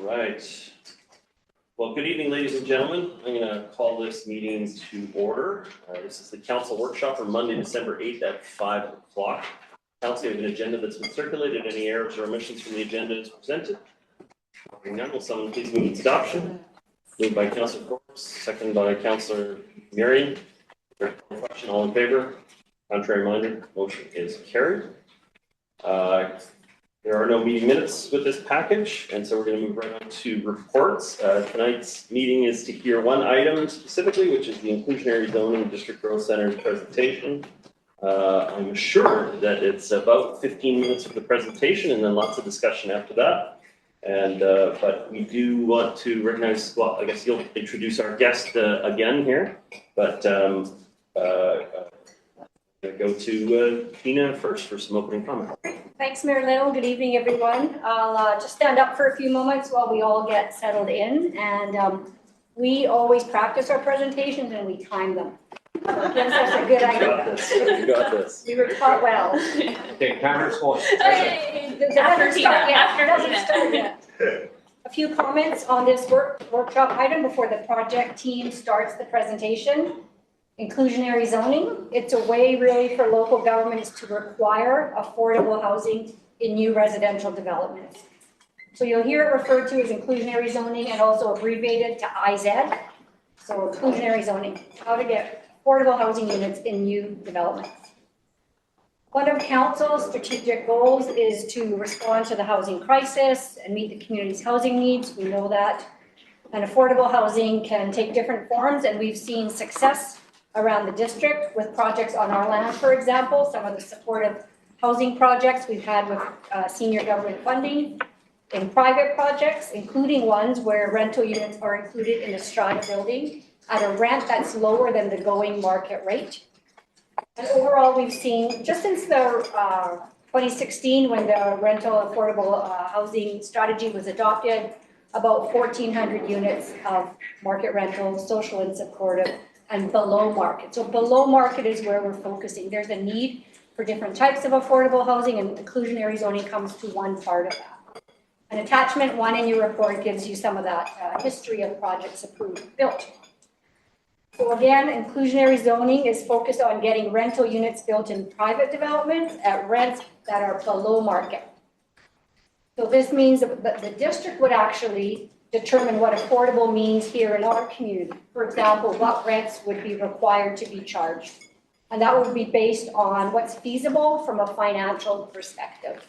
right. Well, good evening, ladies and gentlemen. I'm going to call this meeting to order. This is the council workshop for Monday, December 8th at 5 o'clock. Council, we have an agenda that's been circulated. Any errors or omissions from the agenda is presented. Hearing none, will someone please move its adoption? Moved by Councillor Forbes, seconded by Councillor Marion. Question, all in favor? Contrary minded, motion is carried. There are no meeting minutes with this package, and so we're going to move right on to reports. Tonight's meeting is to hear one item specifically, which is the Inclusionary Zoning District Growth Center's presentation. I'm sure that it's about 15 minutes of the presentation and then lots of discussion after that. And but we do want to recognize, well, I guess you'll introduce our guest again here, but go to Tina first for some opening comments. Thanks, Mayor Little. Good evening, everyone. I'll just stand up for a few moments while we all get settled in. And we always practice our presentations and we time them. So it gives us a good idea. You got this. You got this. We were taught well. Okay, camera's going. It doesn't start yet. A few comments on this workshop item before the project team starts the presentation. Inclusionary zoning, it's a way really for local governments to require affordable housing in new residential developments. So you'll hear it referred to as inclusionary zoning and also abbreviated to IZ. So inclusionary zoning, how to get affordable housing units in new developments. One of council's strategic goals is to respond to the housing crisis and meet the community's housing needs. We know that. And affordable housing can take different forms, and we've seen success around the district with projects on our land, for example, some of the supportive housing projects we've had with senior government funding, in private projects, including ones where rental units are included in a strata building at a rent that's lower than the going market rate. And overall, we've seen, just since the 2016, when the rental affordable housing strategy was adopted, about 1,400 units of market rental, social and supportive, and below market. So below market is where we're focusing. There's a need for different types of affordable housing, and inclusionary zoning comes to one part of that. And attachment 1 in your report gives you some of that history of projects approved and built. So again, inclusionary zoning is focused on getting rental units built in private developments at rents that are below market. So this means that the district would actually determine what affordable means here in our community. For example, what rents would be required to be charged. And that would be based on what's feasible from a financial perspective.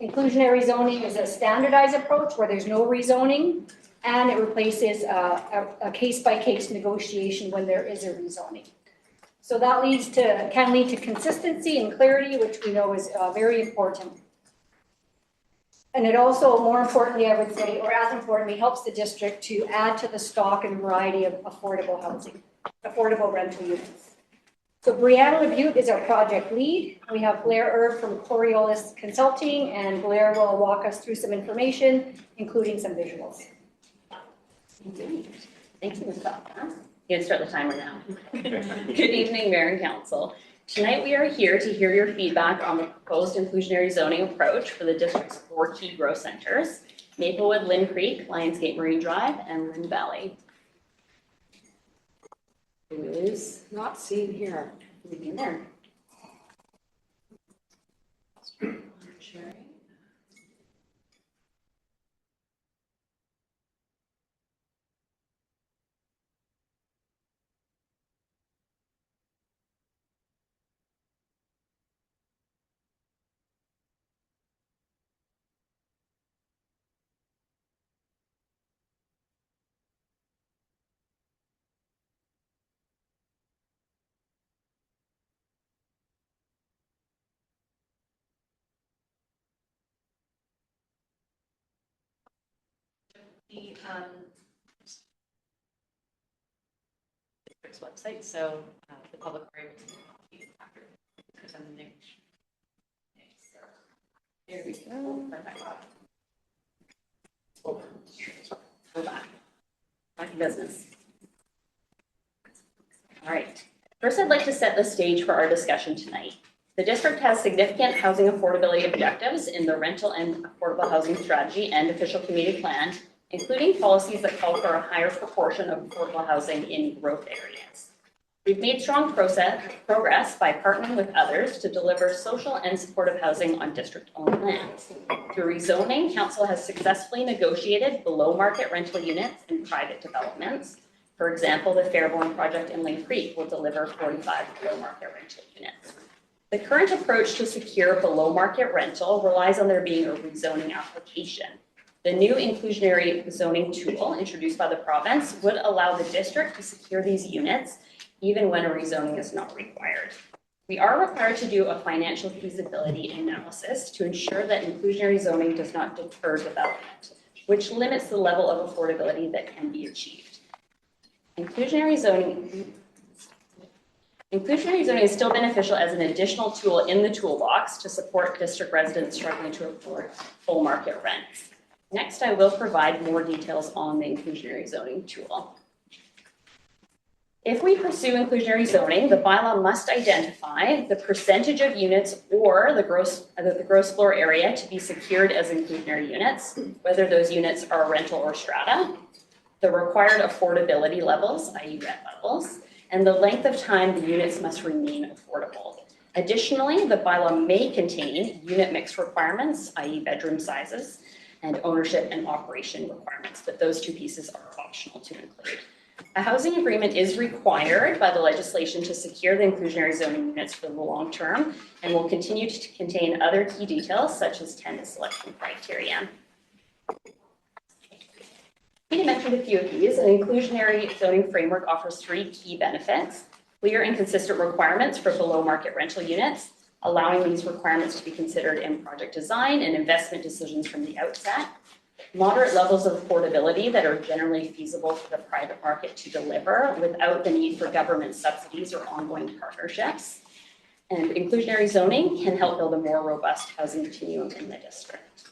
Inclusionary zoning is a standardized approach where there's no rezoning, and it replaces a case-by-case negotiation when there is a rezoning. So that can lead to consistency and clarity, which we know is very important. And it also, more importantly, I would say, or as importantly, helps the district to add to the stock and variety of affordable housing, affordable rental units. So Brianna LeBute is our project lead. We have Blair Erb from Coriolis Consulting, and Blair will walk us through some information, including some visuals. Thank you, Ms. Belka. You can start the timer now. Good evening, Mayor and Council. Tonight we are here to hear your feedback on the proposed inclusionary zoning approach for the district's 4 key growth centers: Maplewood, Lynn Creek, Lionsgate Marine Drive, and Lynn Valley. Did we lose? Not seen here. Maybe in there. Sharing. The district's website, so the public are able to copy after presenting. There we go. Perfect. Go back. Back to business. All right. First, I'd like to set the stage for our discussion tonight. The district has significant housing affordability objectives in the rental and affordable housing strategy and official community plan, including policies that call for a higher proportion of affordable housing in growth areas. We've made strong progress by partnering with others to deliver social and supportive housing on district-owned lands. Through rezoning, council has successfully negotiated below-market rental units in private developments. For example, the Fairborn project in Lane Creek will deliver 45 below-market rental units. The current approach to secure below-market rental relies on there being a rezoning application. The new inclusionary zoning tool introduced by the province would allow the district to secure these units even when a rezoning is not required. We are required to do a financial feasibility analysis to ensure that inclusionary zoning does not deter development, which limits the level of affordability that can be achieved. Inclusionary zoning is still beneficial as an additional tool in the toolbox to support district residents struggling to afford full market rents. Next, I will provide more details on the inclusionary zoning tool. If we pursue inclusionary zoning, the bylaw must identify the percentage of units or the gross floor area to be secured as inclusionary units, whether those units are rental or strata, the required affordability levels, i.e. rent levels, and the length of time the units must remain affordable. Additionally, the bylaw may contain unit mix requirements, i.e. bedroom sizes, and ownership and operation requirements, but those two pieces are optional to include. A housing agreement is required by the legislation to secure the inclusionary zoning units for the long term and will continue to contain other key details such as tenant selection criteria. I mentioned a few of these. An inclusionary zoning framework offers 3 key benefits: clear and consistent requirements for below market rental units, allowing these requirements to be considered in project design and investment decisions from the outset, moderate levels of affordability that are generally feasible for the private market to deliver without the need for government subsidies or ongoing partnerships. And inclusionary zoning can help build a more robust housing continuum in the district.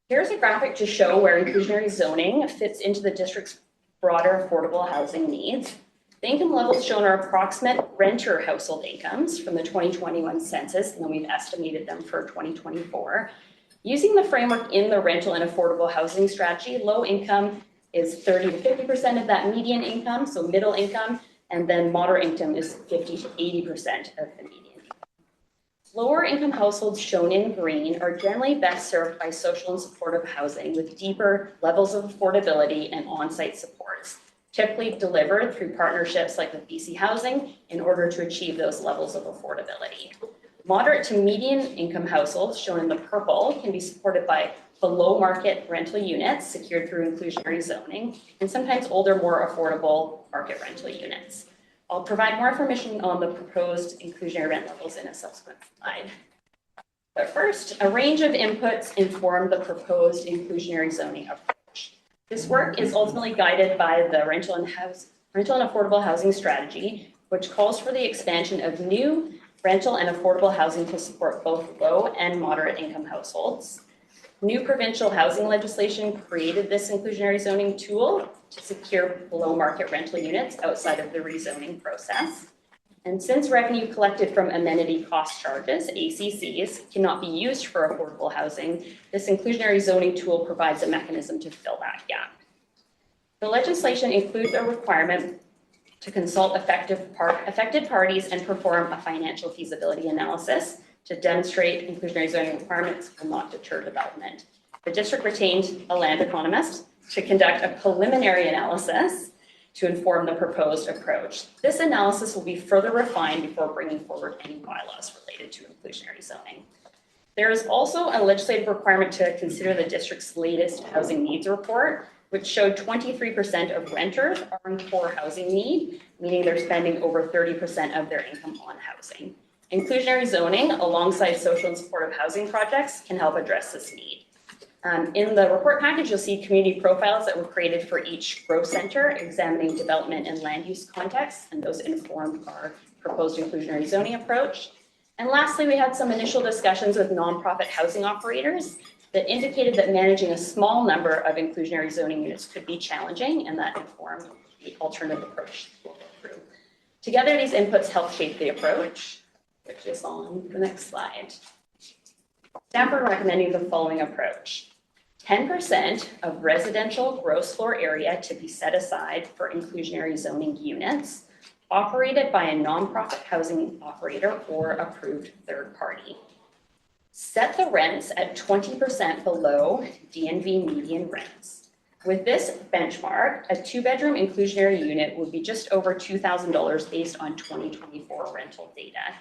Here's a graphic to show where inclusionary zoning fits into the district's broader affordable housing needs. The income levels shown are approximate renter household incomes from the 2021 census, and then we've estimated them for 2024. Using the framework in the rental and affordable housing strategy, low income is 30 to 50% of that median income, so middle income, and then moderate income is 50 to 80% of the median income. Lower income households shown in green are generally best served by social and supportive housing with deeper levels of affordability and on-site supports, typically delivered through partnerships like with BC Housing in order to achieve those levels of affordability. Moderate to median income households, shown in the purple, can be supported by below market rental units secured through inclusionary zoning, and sometimes older, more affordable market rental units. I'll provide more information on the proposed inclusionary rent levels in a subsequent slide. But first, a range of inputs inform the proposed inclusionary zoning approach. This work is ultimately guided by the rental and affordable housing strategy, which calls for the expansion of new rental and affordable housing to support both low and moderate income households. New provincial housing legislation created this inclusionary zoning tool to secure below market rental units outside of the rezoning process. And since revenue collected from amenity cost charges, ACCs, cannot be used for affordable housing, this inclusionary zoning tool provides a mechanism to fill that gap. The legislation includes a requirement to consult affected parties and perform a financial feasibility analysis to demonstrate inclusionary zoning requirements will not deter development. The district retained a land economist to conduct a preliminary analysis to inform the proposed approach. This analysis will be further refined before bringing forward any bylaws related to inclusionary zoning. There is also a legislative requirement to consider the district's latest housing needs report, which showed 23% of renters are in poor housing need, meaning they're spending over 30% of their income on housing. Inclusionary zoning, alongside social and supportive housing projects, can help address this need. In the report package, you'll see community profiles that were created for each growth center, examining development and land use contexts, and those informed our proposed inclusionary zoning approach. And lastly, we had some initial discussions with nonprofit housing operators that indicated that managing a small number of inclusionary zoning units could be challenging, and that informed the alternative approach. Together, these inputs help shape the approach, which is on the next slide. Staff are recommending the following approach. 10% of residential gross floor area to be set aside for inclusionary zoning units operated by a nonprofit housing operator or approved third party. Set the rents at 20% below DNV median rents. With this benchmark, a 2-bedroom inclusionary unit would be just over $2,000 based on 2024 rental data.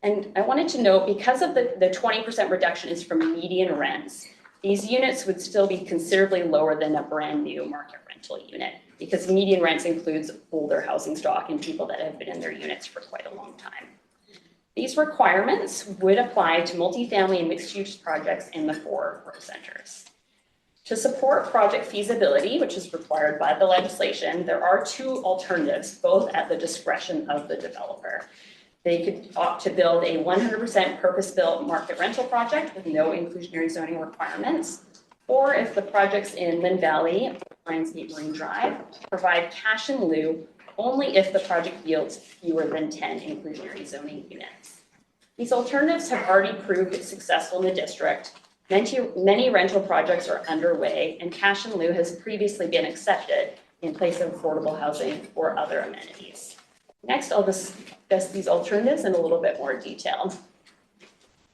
And I wanted to note, because of the 20% reduction is from median rents, these units would still be considerably lower than a brand new market rental unit, because median rents includes older housing stock and people that have been in their units for quite a long time. These requirements would apply to multifamily and mixed-use projects in the 4 growth centers. To support project feasibility, which is required by the legislation, there are 2 alternatives, both at the discretion of the developer. They could opt to build a 100% purpose-built market rental project with no inclusionary zoning requirements, or if the project's in Lynn Valley, Lionsgate Marine Drive, provide cash in lieu only if the project yields fewer than 10 inclusionary zoning units. These alternatives have already proved successful in the district. Many rental projects are underway, and cash in lieu has previously been accepted in place of affordable housing or other amenities. Next, I'll discuss these alternatives in a little bit more detail.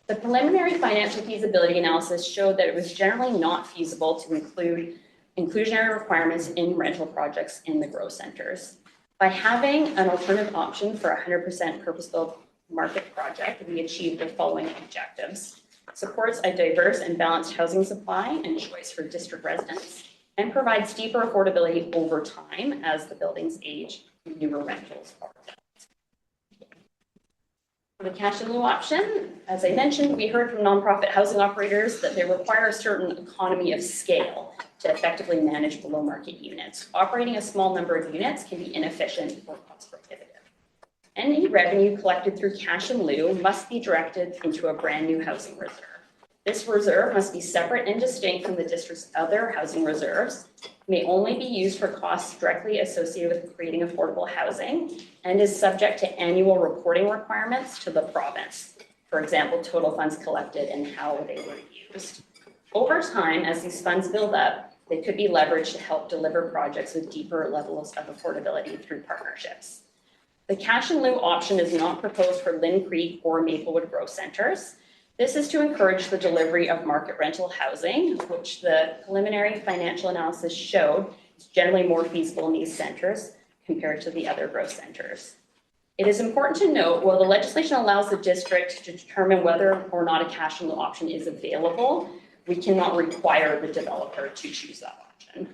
The preliminary financial feasibility analysis showed that it was generally not feasible to include inclusionary requirements in rental projects in the growth centers. By having an alternative option for a 100% purpose-built market project, we achieved the following objectives. Supports a diverse and balanced housing supply and choice for district residents, and provides deeper affordability over time as the buildings age and newer rentals are built. For the cash in lieu option, as I mentioned, we heard from nonprofit housing operators that they require a certain economy of scale to effectively manage below market units. Operating a small number of units can be inefficient or cost prohibitive. Any revenue collected through cash in lieu must be directed into a brand new housing reserve. This reserve must be separate and distinct from the district's other housing reserves, may only be used for costs directly associated with creating affordable housing, and is subject to annual reporting requirements to the province. For example, total funds collected and how they were used. Over time, as these funds build up, they could be leveraged to help deliver projects with deeper levels of affordability through partnerships. The cash in lieu option is not proposed for Lynn Creek or Maplewood growth centers. This is to encourage the delivery of market rental housing, which the preliminary financial analysis showed is generally more feasible in these centers compared to the other growth centers. It is important to note, while the legislation allows the district to determine whether or not a cash in lieu option is available, we cannot require the developer to choose that option.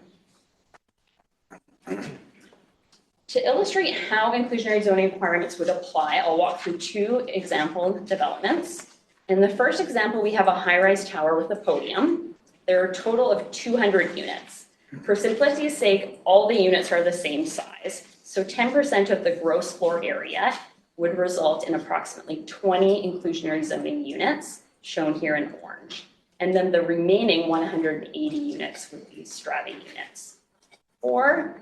To illustrate how inclusionary zoning requirements would apply, I'll walk through 2 example developments. In the first example, we have a high-rise tower with a podium. There are a total of 200 units. For simplicity's sake, all the units are the same size. So 10% of the gross floor area would result in approximately 20 inclusionary zoning units, shown here in orange. And then the remaining 180 units would be strata units. Or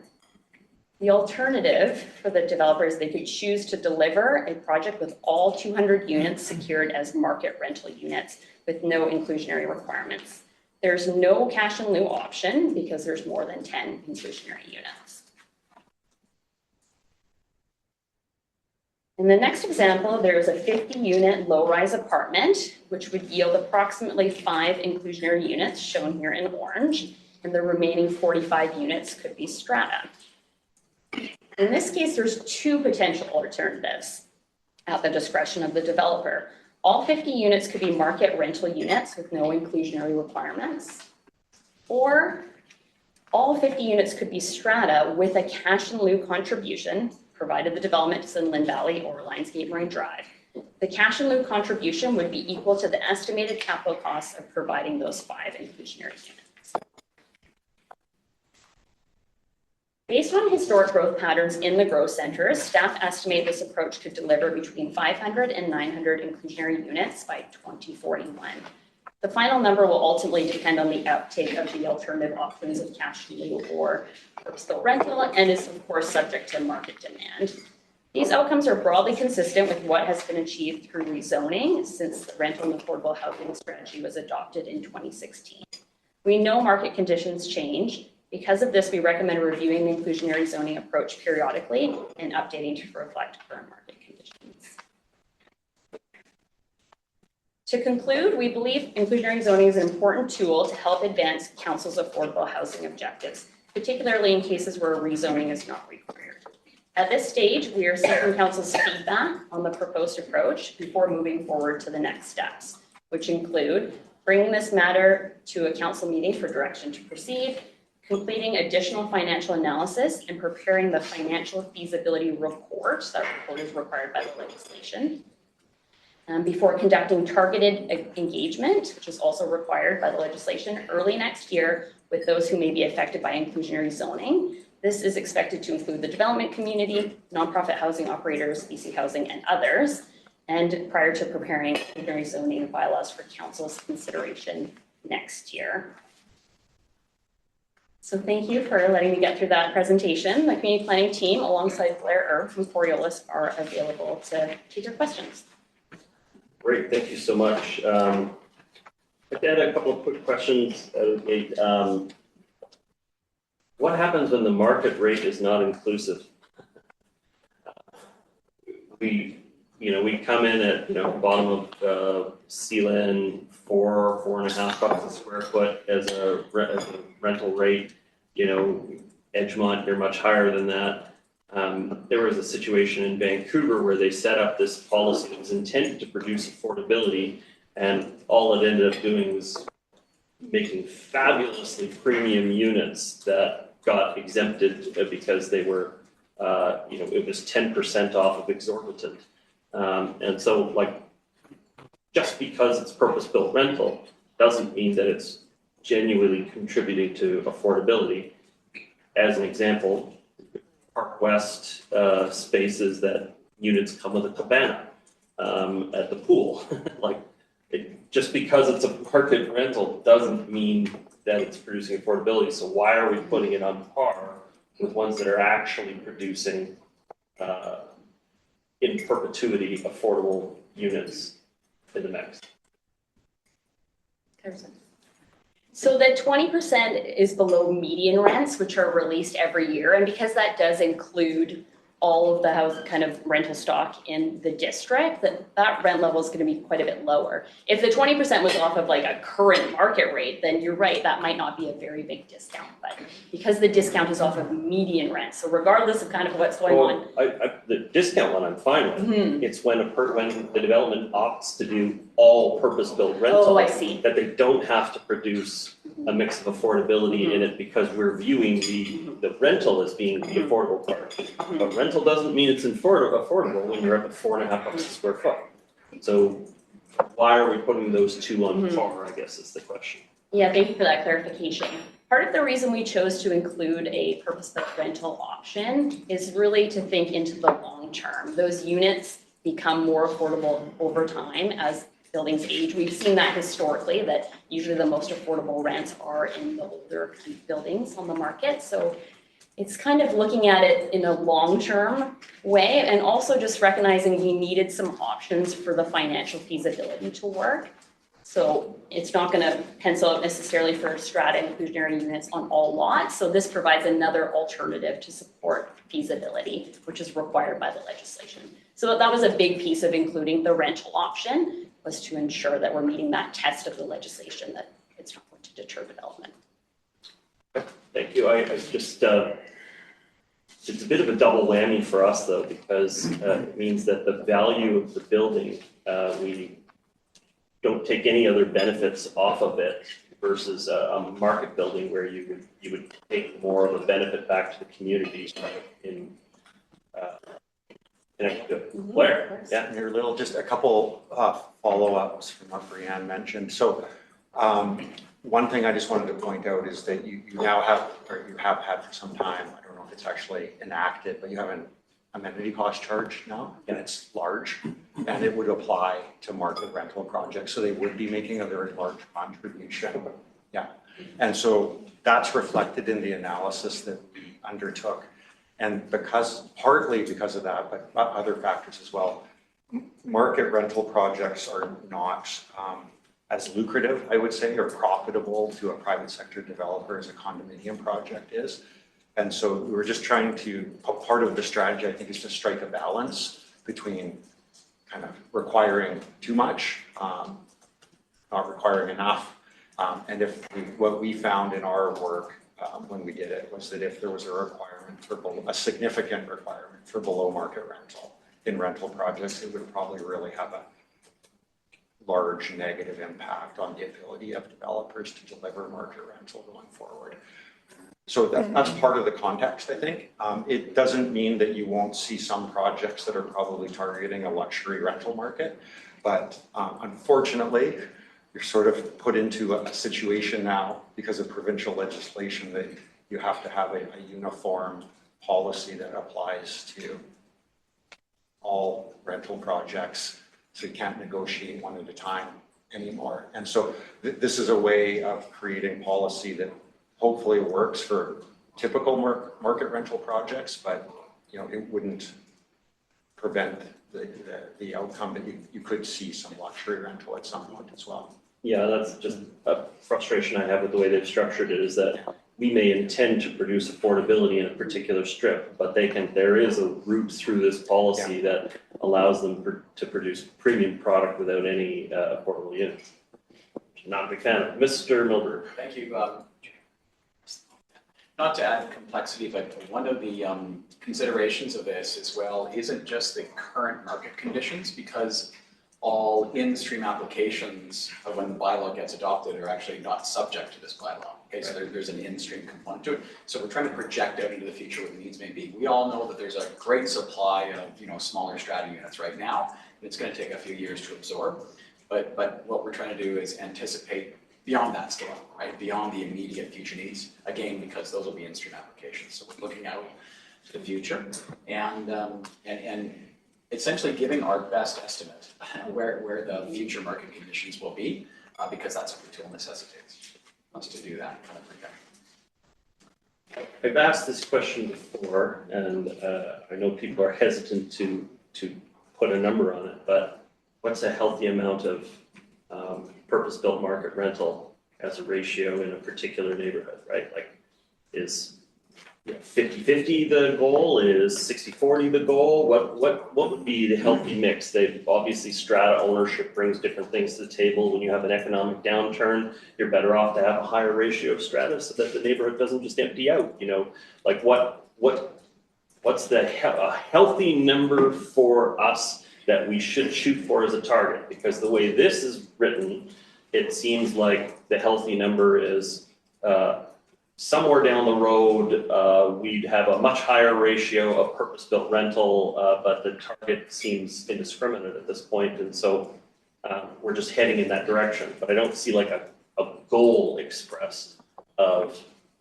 the alternative for the developers, they could choose to deliver a project with all 200 units secured as market rental units with no inclusionary requirements. There's no cash in lieu option because there's more than 10 inclusionary units. In the next example, there's a 50-unit low-rise apartment, which would yield approximately 5 inclusionary units, shown here in orange, and the remaining 45 units could be strata. In this case, there's 2 potential alternatives at the discretion of the developer. All 50 units could be market rental units with no inclusionary requirements, or all 50 units could be strata with a cash in lieu contribution, provided the development is in Lynn Valley or Lionsgate Marine Drive. The cash in lieu contribution would be equal to the estimated capital costs of providing those 5 inclusionary units. Based on historic growth patterns in the growth centers, staff estimate this approach could deliver between 500 and 900 inclusionary units by 2041. The final number will ultimately depend on the uptake of the alternative options of cash in lieu or purpose-built rental, and is of course subject to market demand. These outcomes are broadly consistent with what has been achieved through rezoning since the rental and affordable housing strategy was adopted in 2016. We know market conditions change. Because of this, we recommend reviewing the inclusionary zoning approach periodically and updating to reflect current market conditions. To conclude, we believe inclusionary zoning is an important tool to help advance council's affordable housing objectives, particularly in cases where rezoning is not required. At this stage, we are seeking council's feedback on the proposed approach before moving forward to the next steps, which include bringing this matter to a council meeting for direction to proceed, completing additional financial analysis, and preparing the financial feasibility report. That report is required by the legislation. Before conducting targeted engagement, which is also required by the legislation, early next year with those who may be affected by inclusionary zoning. This is expected to include the development community, nonprofit housing operators, BC Housing, and others, and prior to preparing inclusionary zoning bylaws for council's consideration next year. So thank you for letting me get through that presentation. The community planning team, alongside Blair Erb from Coriolis, are available to take your questions. Great, thank you so much. I had a couple of quick questions out of the gate. What happens when the market rate is not inclusive? We come in at, bottom of CLN, $4.5 a square foot as a rental rate. Edgemont, you're much higher than that. There was a situation in Vancouver where they set up this policy that was intended to produce affordability, and all it ended up doing was making fabulously premium units that got exempted because they were, it was 10% off of exorbitant. And so, just because it's purpose-built rental doesn't mean that it's genuinely contributing to affordability. As an example, Park West spaces that units come with a cabana at the pool. Just because it's a market rental doesn't mean that it's producing affordability. So why are we putting it on par with ones that are actually producing in perpetuity affordable units in the mix? So the 20% is below median rents, which are released every year. And because that does include all of the house kind of rental stock in the district, that rent level is going to be quite a bit lower. If the 20% was off of a current market rate, then you're right, that might not be a very big discount. But because the discount is off of median rent, so regardless of kind of what's going on. The discount one I'm fine with. Mm-hmm. It's when the development opts to do all purpose-built rental. Oh, I see. That they don't have to produce a mix of affordability in it because we're viewing the rental as being the affordable part. But rental doesn't mean it's affordable when you're up at $4.5 a square foot. So why are we putting those two on par, I guess is the question. Yeah, thank you for that clarification. Part of the reason we chose to include a purpose-built rental option is really to think into the long term. Those units become more affordable over time as buildings age. We've seen that historically, that usually the most affordable rents are in the older buildings on the market. So it's kind of looking at it in a long-term way, and also just recognizing we needed some options for the financial feasibility to work. So it's not going to pencil out necessarily for strata inclusionary units on all lots. So this provides another alternative to support feasibility, which is required by the legislation. So that was a big piece of including the rental option, was to ensure that we're meeting that test of the legislation, that it's not going to deter development. Thank you. I just, it's a bit of a double whammy for us though, because it means that the value of the building, we don't take any other benefits off of it versus a market building where you would take more of a benefit back to the community in Blair. Yeah. Here, just a couple follow-ups from what Brianne mentioned. So one thing I just wanted to point out is that you now have, or you have had for some time, I don't know if it's actually enacted, but you have an amenity cost charge now, and it's large, and it would apply to market rental projects. So they would be making a very large contribution. Yeah. And so that's reflected in the analysis that we undertook. And partly because of that, but other factors as well, market rental projects are not as lucrative, I would say, or profitable to a private sector developer as a condominium project is. And so we're just trying to, part of the strategy, I think, is to strike a balance between kind of requiring too much, not requiring enough. And what we found in our work when we did it was that if there was a significant requirement for below market rental in rental projects, it would probably really have a large negative impact on the ability of developers to deliver market rental going forward. So that's part of the context, I think. It doesn't mean that you won't see some projects that are probably targeting a luxury rental market, but unfortunately, you're sort of put into a situation now because of provincial legislation that you have to have a uniform policy that applies to all rental projects. So you can't negotiate one at a time anymore. And so this is a way of creating policy that hopefully works for typical market rental projects, but it wouldn't prevent the outcome that you could see some luxury rental at some point as well. Yeah, that's just a frustration I have with the way they've structured it, is that we may intend to produce affordability in a particular strip, but there is a route through this policy that allows them to produce premium product without any affordable units. Not a big fan of. Mr. Milberg. Thank you. Not to add complexity, but one of the considerations of this as well isn't just the current market conditions, because all in-stream applications of when the bylaw gets adopted are actually not subject to this bylaw. Okay, so there's an in-stream component to it. So we're trying to project out into the future what the needs may be. We all know that there's a great supply of smaller strata units right now, and it's going to take a few years to absorb. But what we're trying to do is anticipate beyond that scale, right? Beyond the immediate future needs, again, because those will be in-stream applications. So we're looking out to the future and essentially giving our best estimate where the future market conditions will be, because that's what the tool necessitates us to do that kind of thing. I've asked this question before, and I know people are hesitant to put a number on it, but what's a healthy amount of purpose-built market rental as a ratio in a particular neighborhood, right? Like, is 50-50 the goal? Is 60-40 the goal? What would be the healthy mix? They've obviously, strata ownership brings different things to the table. When you have an economic downturn, you're better off to have a higher ratio of strata so that the neighborhood doesn't just empty out. Like what's a healthy number for us that we should shoot for as a target? Because the way this is written, it seems like the healthy number is somewhere down the road, we'd have a much higher ratio of purpose-built rental, but the target seems indiscriminate at this point, and so we're just heading in that direction. But I don't see like a goal expressed of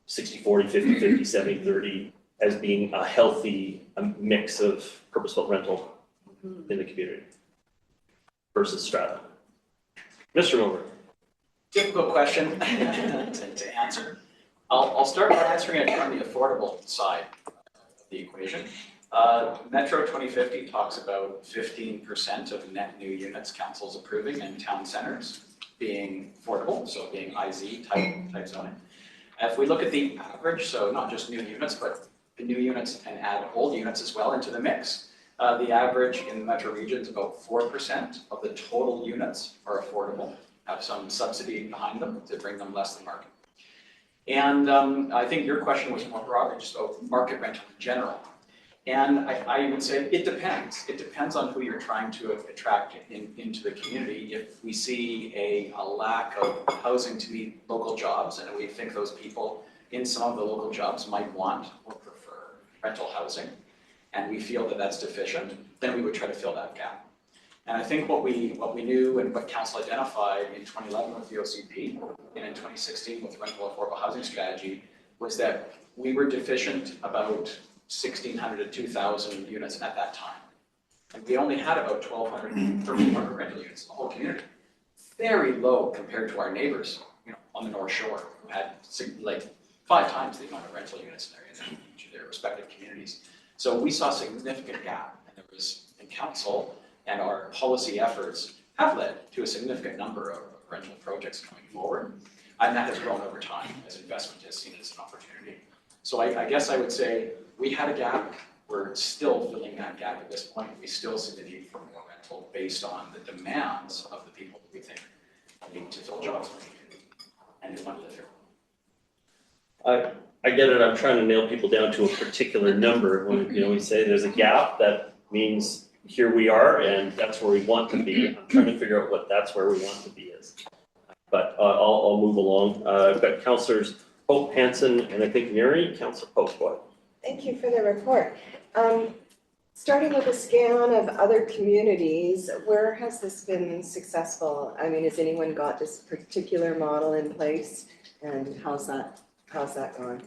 60-40, 50-50, 70-30 as being a healthy mix of purpose-built rental in the community versus strata. Mr. Milberg. Difficult question to answer. I'll start by answering it from the affordable side of the equation. Metro 2050 talks about 15% of net new units council's approving in town centers being affordable, so being IZ type zoning. If we look at the average, so not just new units, but the new units and add old units as well into the mix, the average in the metro region is about 4% of the total units are affordable, have some subsidy behind them to bring them less than market. And I think your question was more broadly just about market rental in general. And I would say it depends. It depends on who you're trying to attract into the community. If we see a lack of housing to meet local jobs, and we think those people in some of the local jobs might want or prefer rental housing, and we feel that that's deficient, then we would try to fill that gap. And I think what we knew and what council identified in 2011 with the OCP and in 2016 with the rental affordable housing strategy was that we were deficient about 1,600 to 2,000 units at that time. And we only had about 1,230 market rental units in the whole community. Very low compared to our neighbors, on the North Shore, who had like 5 times the amount of rental units in their region. their respective communities. So we saw a significant gap, and there was, in council, and our policy efforts have led to a significant number of rental projects going forward. And that has grown over time as investment has seen it as an opportunity. So I guess I would say we had a gap. We're still filling that gap at this point. We still see the need for more rental based on the demands of the people that we think need to fill jobs and who want to live here. I get it, I'm trying to nail people down to a particular number. When, we say there's a gap, that means here we are and that's where we want to be. I'm trying to figure out what that's where we want to be is. But I'll move along. I've got councillors Pope, Hanson, and I think Mary. Councillor Pope, go ahead. Thank you for the report. Starting with a scan of other communities, where has this been successful? I mean, has anyone got this particular model in place, and how's that going?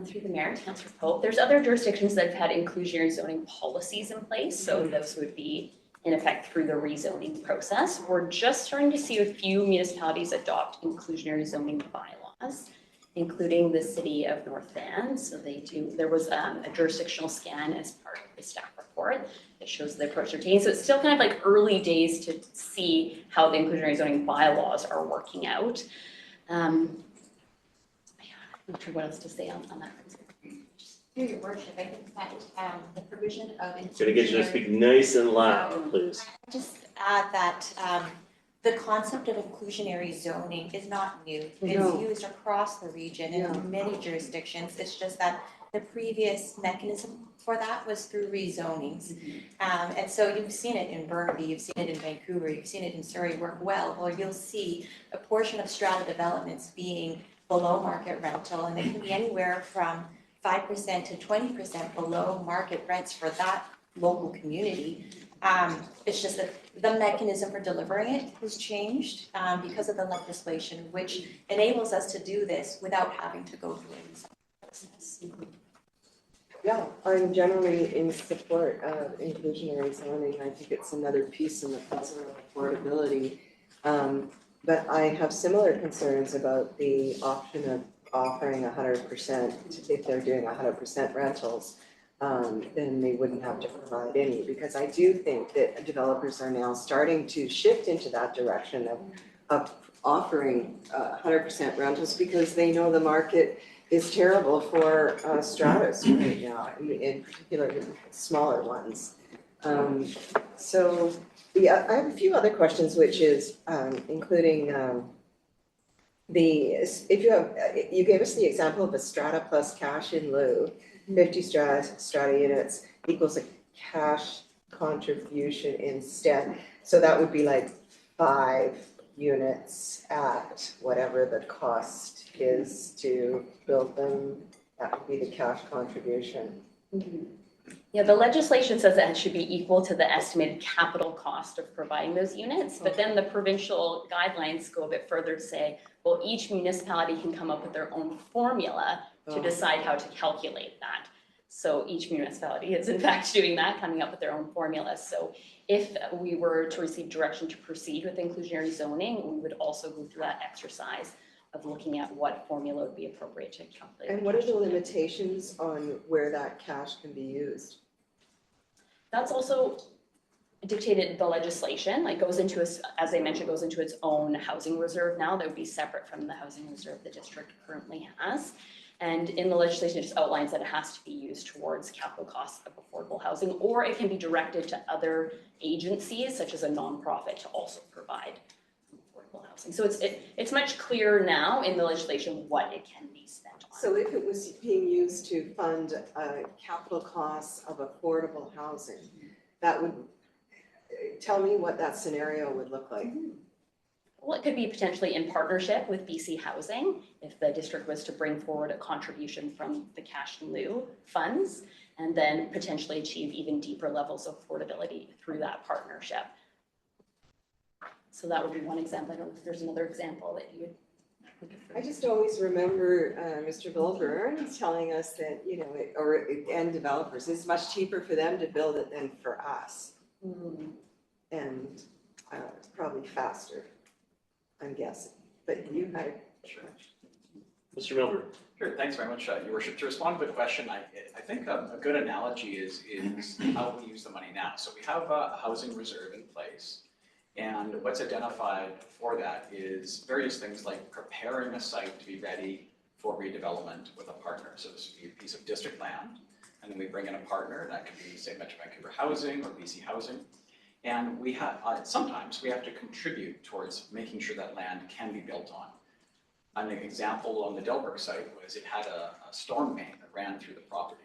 Through the mayor, Councillor Pope, there's other jurisdictions that have had inclusionary zoning policies in place, so those would be in effect through the rezoning process. We're just starting to see a few municipalities adopt inclusionary zoning bylaws, including the city of North Van. So there was a jurisdictional scan as part of the staff report that shows the approach they're taking. So it's still kind of like early days to see how the inclusionary zoning bylaws are working out. I'm not sure what else to say on that. Through your worship, I think that the provision of Gonna get you to speak nice and loud, please. Just add that the concept of inclusionary zoning is not new. It's used across the region in many jurisdictions. It's just that the previous mechanism for that was through rezonings. And so you've seen it in Burnaby, you've seen it in Vancouver, you've seen it in Surrey work well, or you'll see a portion of strata developments being below market rental, and it can be anywhere from 5% to 20% below market rents for that local community. It's just that the mechanism for delivering it has changed because of the legislation, which enables us to do this without having to go through a process. Yeah, I'm generally in support of inclusionary zoning. I think it's another piece in the puzzle of affordability. But I have similar concerns about the option of offering 100%, if they're doing 100% rentals, then they wouldn't have to provide any, because I do think that developers are now starting to shift into that direction of offering 100% rentals, because they know the market is terrible for stratas right now, in particular smaller ones. So I have a few other questions, which is including you gave us the example of a strata plus cash in lieu, 50 strata units equals a cash contribution instead. So that would be like 5 units at whatever the cost is to build them. That would be the cash contribution. Yeah, the legislation says that it should be equal to the estimated capital cost of providing those units, but then the provincial guidelines go a bit further to say, well, each municipality can come up with their own formula to decide how to calculate that. So each municipality is in fact doing that, coming up with their own formulas. So if we were to receive direction to proceed with inclusionary zoning, we would also go through that exercise of looking at what formula would be appropriate to calculate. And what are the limitations on where that cash can be used? That's also dictated in the legislation, like goes into, as I mentioned, goes into its own housing reserve now that would be separate from the housing reserve the district currently has. And in the legislation, it just outlines that it has to be used towards capital costs of affordable housing, or it can be directed to other agencies, such as a nonprofit, to also provide affordable housing. So it's much clearer now in the legislation what it can be spent on. So if it was being used to fund capital costs of affordable housing, that would, tell me what that scenario would look like. Well, it could be potentially in partnership with BC Housing if the district was to bring forward a contribution from the cash in lieu funds, and then potentially achieve even deeper levels of affordability through that partnership. So that would be one example. I don't know if there's another example that you would. I just always remember Mr. Bilburn telling us that, and developers, it's much cheaper for them to build it than for us. And it's probably faster, I'm guessing, but you had a Mr. Milburn? Sure, thanks very much, Your Worship. To respond to the question, I think a good analogy is how we use the money now. So we have a housing reserve in place, and what's identified for that is various things like preparing a site to be ready for redevelopment with a partner. So this would be a piece of district land, and then we bring in a partner, that could be, say, Metro Vancouver Housing or BC Housing. And we have, sometimes we have to contribute towards making sure that land can be built on. An example on the Delbert site was it had a storm main that ran through the property.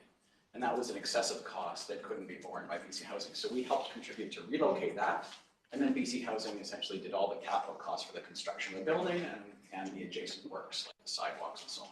And that was an excessive cost that couldn't be borne by BC Housing. So we helped contribute to relocate that. And then BC Housing essentially did all the capital costs for the construction of the building and the adjacent works, like the sidewalks and so on.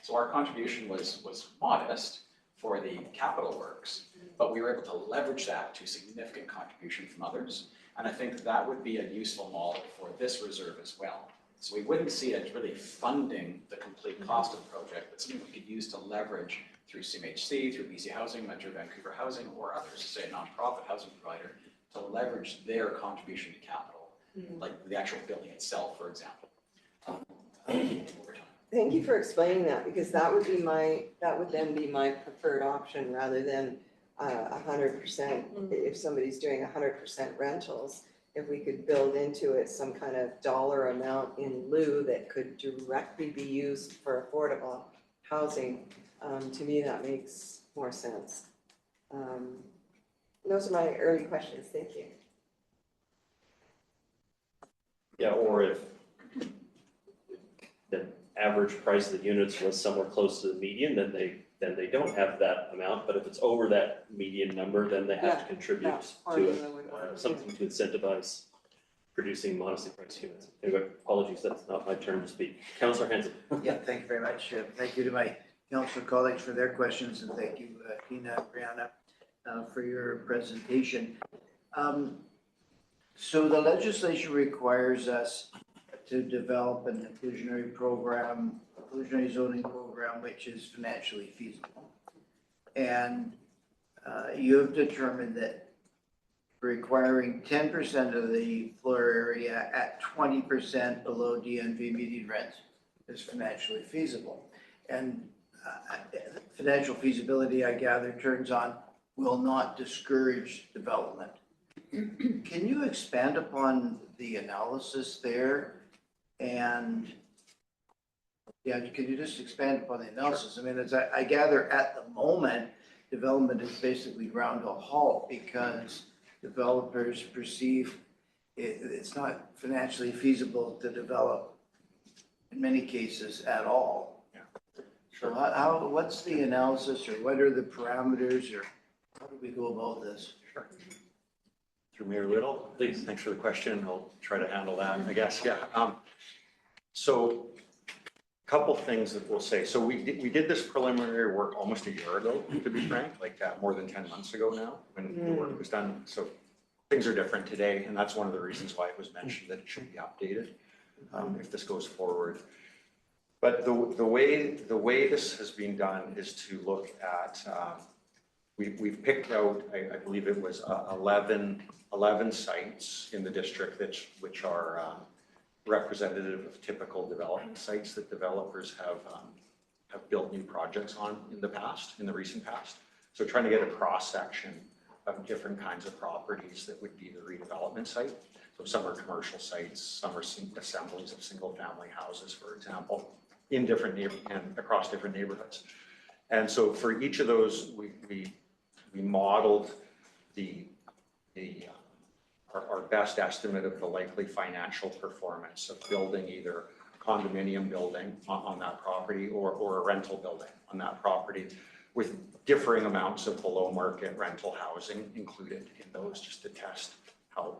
So our contribution was modest for the capital works, but we were able to leverage that to significant contribution from others. And I think that would be a useful model for this reserve as well. So we wouldn't see it really funding the complete cost of the project, but something we could use to leverage through CMHC, through BC Housing, Metro Vancouver Housing, or others, say a nonprofit housing provider, to leverage their contribution to capital, like the actual building itself, for example, over time. Thank you for explaining that, because that would then be my preferred option rather than 100%. If somebody's doing 100% rentals, if we could build into it some kind of dollar amount in lieu that could directly be used for affordable housing, to me, that makes more sense. Those are my early questions. Thank you. Yeah, or if the average price of the units was somewhere close to the median, then they don't have that amount. But if it's over that median number, then they have to contribute to it, something to incentivize producing modestly priced units. Anyway, apologies, that's not my turn to speak. Councillor Hanson. Yeah, thank you very much. Thank you to my council colleagues for their questions, and thank you, Tina and Brianna, for your presentation. So the legislation requires us to develop an inclusionary zoning program, which is financially feasible. And you have determined that requiring 10% of the floor area at 20% below DNV median rents is financially feasible. And financial feasibility, I gather, turns on will not discourage development. Can you expand upon the analysis there? And yeah, can you just expand upon the analysis? Sure. I mean, as I gather at the moment, development is basically ground to a halt because developers perceive it's not financially feasible to develop in many cases at all. Yeah. Sure. So what's the analysis, or what are the parameters, or how do we go about this? Sure. Through Mayor Little, please. Thanks for the question. I'll try to handle that, I guess. Yeah. So a couple things that we'll say. So we did this preliminary work almost a year ago, to be frank, like more than 10 months ago now when the work was done. So things are different today, and that's one of the reasons why it was mentioned that it should be updated if this goes forward. But the way this has been done is to look at, we've picked out, I believe it was 11 sites in the district which are representative of typical development sites that developers have built new projects on in the recent past. So trying to get a cross section of different kinds of properties that would be the redevelopment site. So some are commercial sites, some are assemblies of single family houses, for example, in different and across different neighborhoods. And so for each of those, we modeled our best estimate of the likely financial performance of building either a condominium building on that property or a rental building on that property, with differing amounts of below market rental housing included in those, just to test how,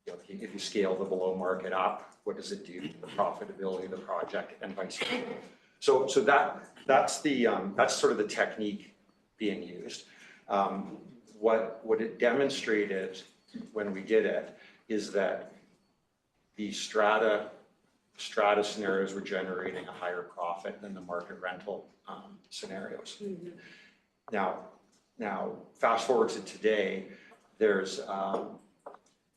if you scale the below market up, what does it do to the profitability of the project, and vice versa. So that's sort of the technique being used. What it demonstrated when we did it is that the strata scenarios were generating a higher profit than the market rental scenarios. Mm-hmm. Now, fast forward to today, there's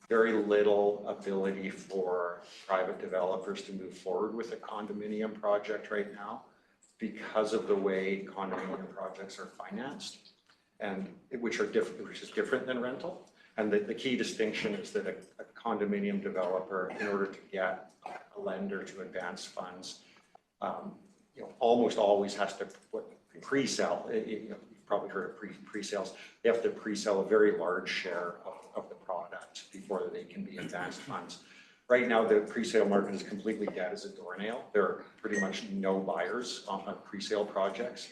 very little ability for private developers to move forward with a condominium project right now because of the way condominium projects are financed, and which is different than rental. And the key distinction is that a condominium developer, in order to get a lender to advance funds, almost always has to pre-sell. You've probably heard of pre-sales. They have to pre-sell a very large share of the product before they can be advanced funds. Right now, the pre-sale market is completely dead as a doornail. There are pretty much no buyers on pre-sale projects.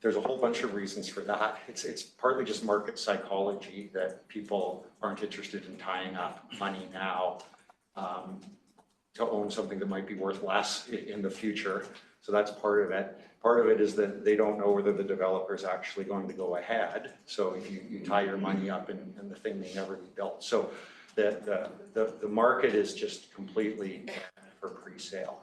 There's a whole bunch of reasons for that. It's partly just market psychology that people aren't interested in tying up money now to own something that might be worth less in the future. So that's part of it. Part of it is that they don't know whether the developer is actually going to go ahead. So if you tie your money up and the thing may never be built. So the market is just completely for pre-sale.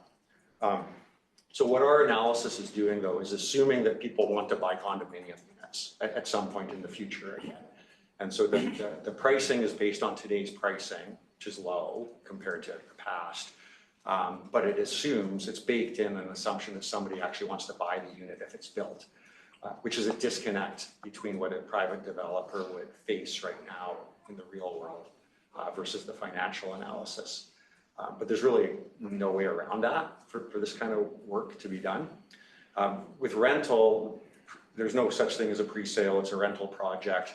So what our analysis is doing, though, is assuming that people want to buy condominium units at some point in the future again. And so the pricing is based on today's pricing, which is low compared to the past. But it assumes, it's baked in an assumption that somebody actually wants to buy the unit if it's built, which is a disconnect between what a private developer would face right now in the real world versus the financial analysis. But there's really no way around that for this kind of work to be done. With rental, there's no such thing as a pre-sale, it's a rental project.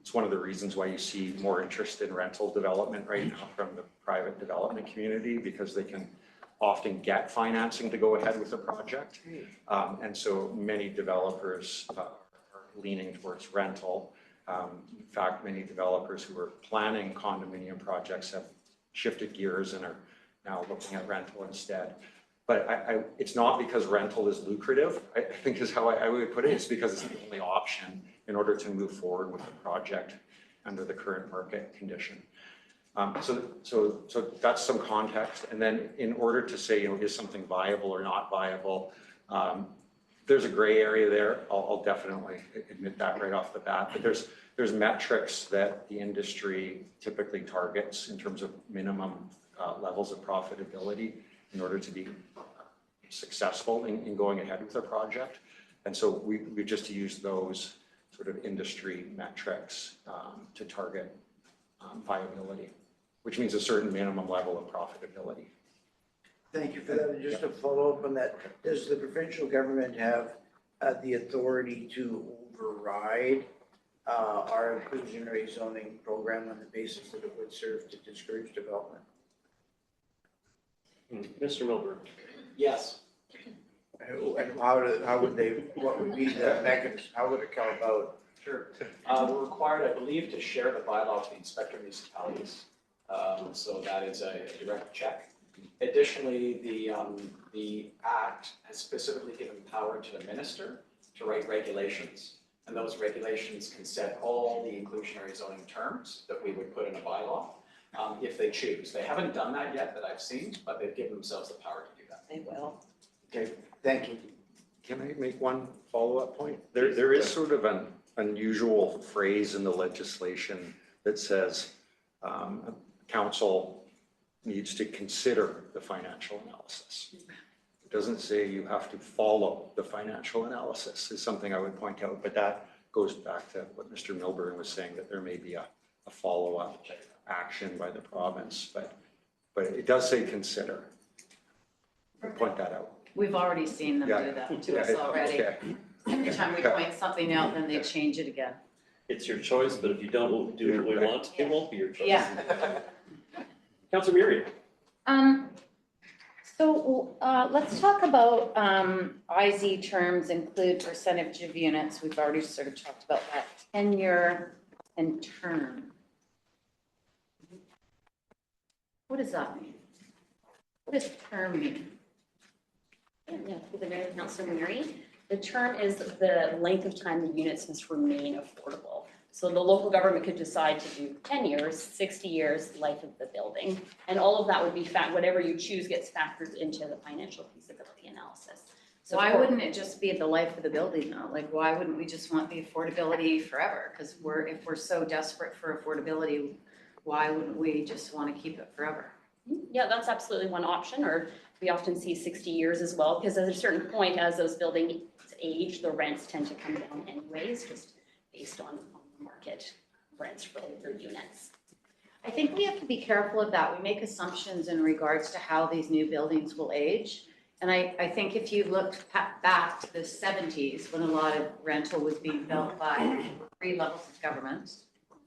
It's one of the reasons why you see more interest in rental development right now from the private development community, because they can often get financing to go ahead with the project. And so many developers are leaning towards rental. In fact, many developers who are planning condominium projects have shifted gears and are now looking at rental instead. But it's not because rental is lucrative, I think is how I would put it. It's because it's the only option in order to move forward with the project under the current market condition. So that's some context. And then in order to say, is something viable or not viable, there's a gray area there. I'll definitely admit that right off the bat. But there's metrics that the industry typically targets in terms of minimum levels of profitability in order to be successful in going ahead with a project. And so we just use those sort of industry metrics to target viability, which means a certain minimum level of profitability. Thank you for that. And just to follow up on that, does the provincial government have the authority to override our inclusionary zoning program on the basis that it would serve to discourage development? Mr. Milburn. Yes. And what would be the mechanism? How would it come about? Sure. We're required, I believe, to share the bylaw with the inspector of municipalities. So that is a direct check. Additionally, the act has specifically given power to the minister to write regulations. And those regulations can set all the inclusionary zoning terms that we would put in a bylaw if they choose. They haven't done that yet that I've seen, but they've given themselves the power to do that. They will. Okay, thank you. Can I make one follow-up point? There is sort of an unusual phrase in the legislation that says council needs to consider the financial analysis. It doesn't say you have to follow the financial analysis, is something I would point out, but that goes back to what Mr. Milburn was saying, that there may be a follow-up action by the province, but it does say consider. I'll point that out. We've already seen them Yeah. do that to us already. Okay. Every time we point something out, then they change it again. It's your choice, but if you don't do what we want, it won't be your choice. Yeah. Councilor Muriel. So let's talk about IZ terms include percentage of units. We've already sort of talked about that. Tenure and term. What does that mean? What does term mean? Yeah, through the mayor, Councilor Mary. The term is the length of time the units must remain affordable. So the local government could decide to do 10 years, 60 years, life of the building. And all of that would be whatever you choose gets factored into the financial feasibility analysis. So Why wouldn't it just be the life of the building though? Like, why wouldn't we just want the affordability forever? Because if we're so desperate for affordability, why wouldn't we just want to keep it forever? Yeah, that's absolutely one option, or we often see 60 years as well, because at a certain point, as those buildings age, the rents tend to come down anyways, just based on the market rents for older units. I think we have to be careful of that. We make assumptions in regards to how these new buildings will age. And I think if you look back to the 70s, when a lot of rental was being built by 3 levels of government,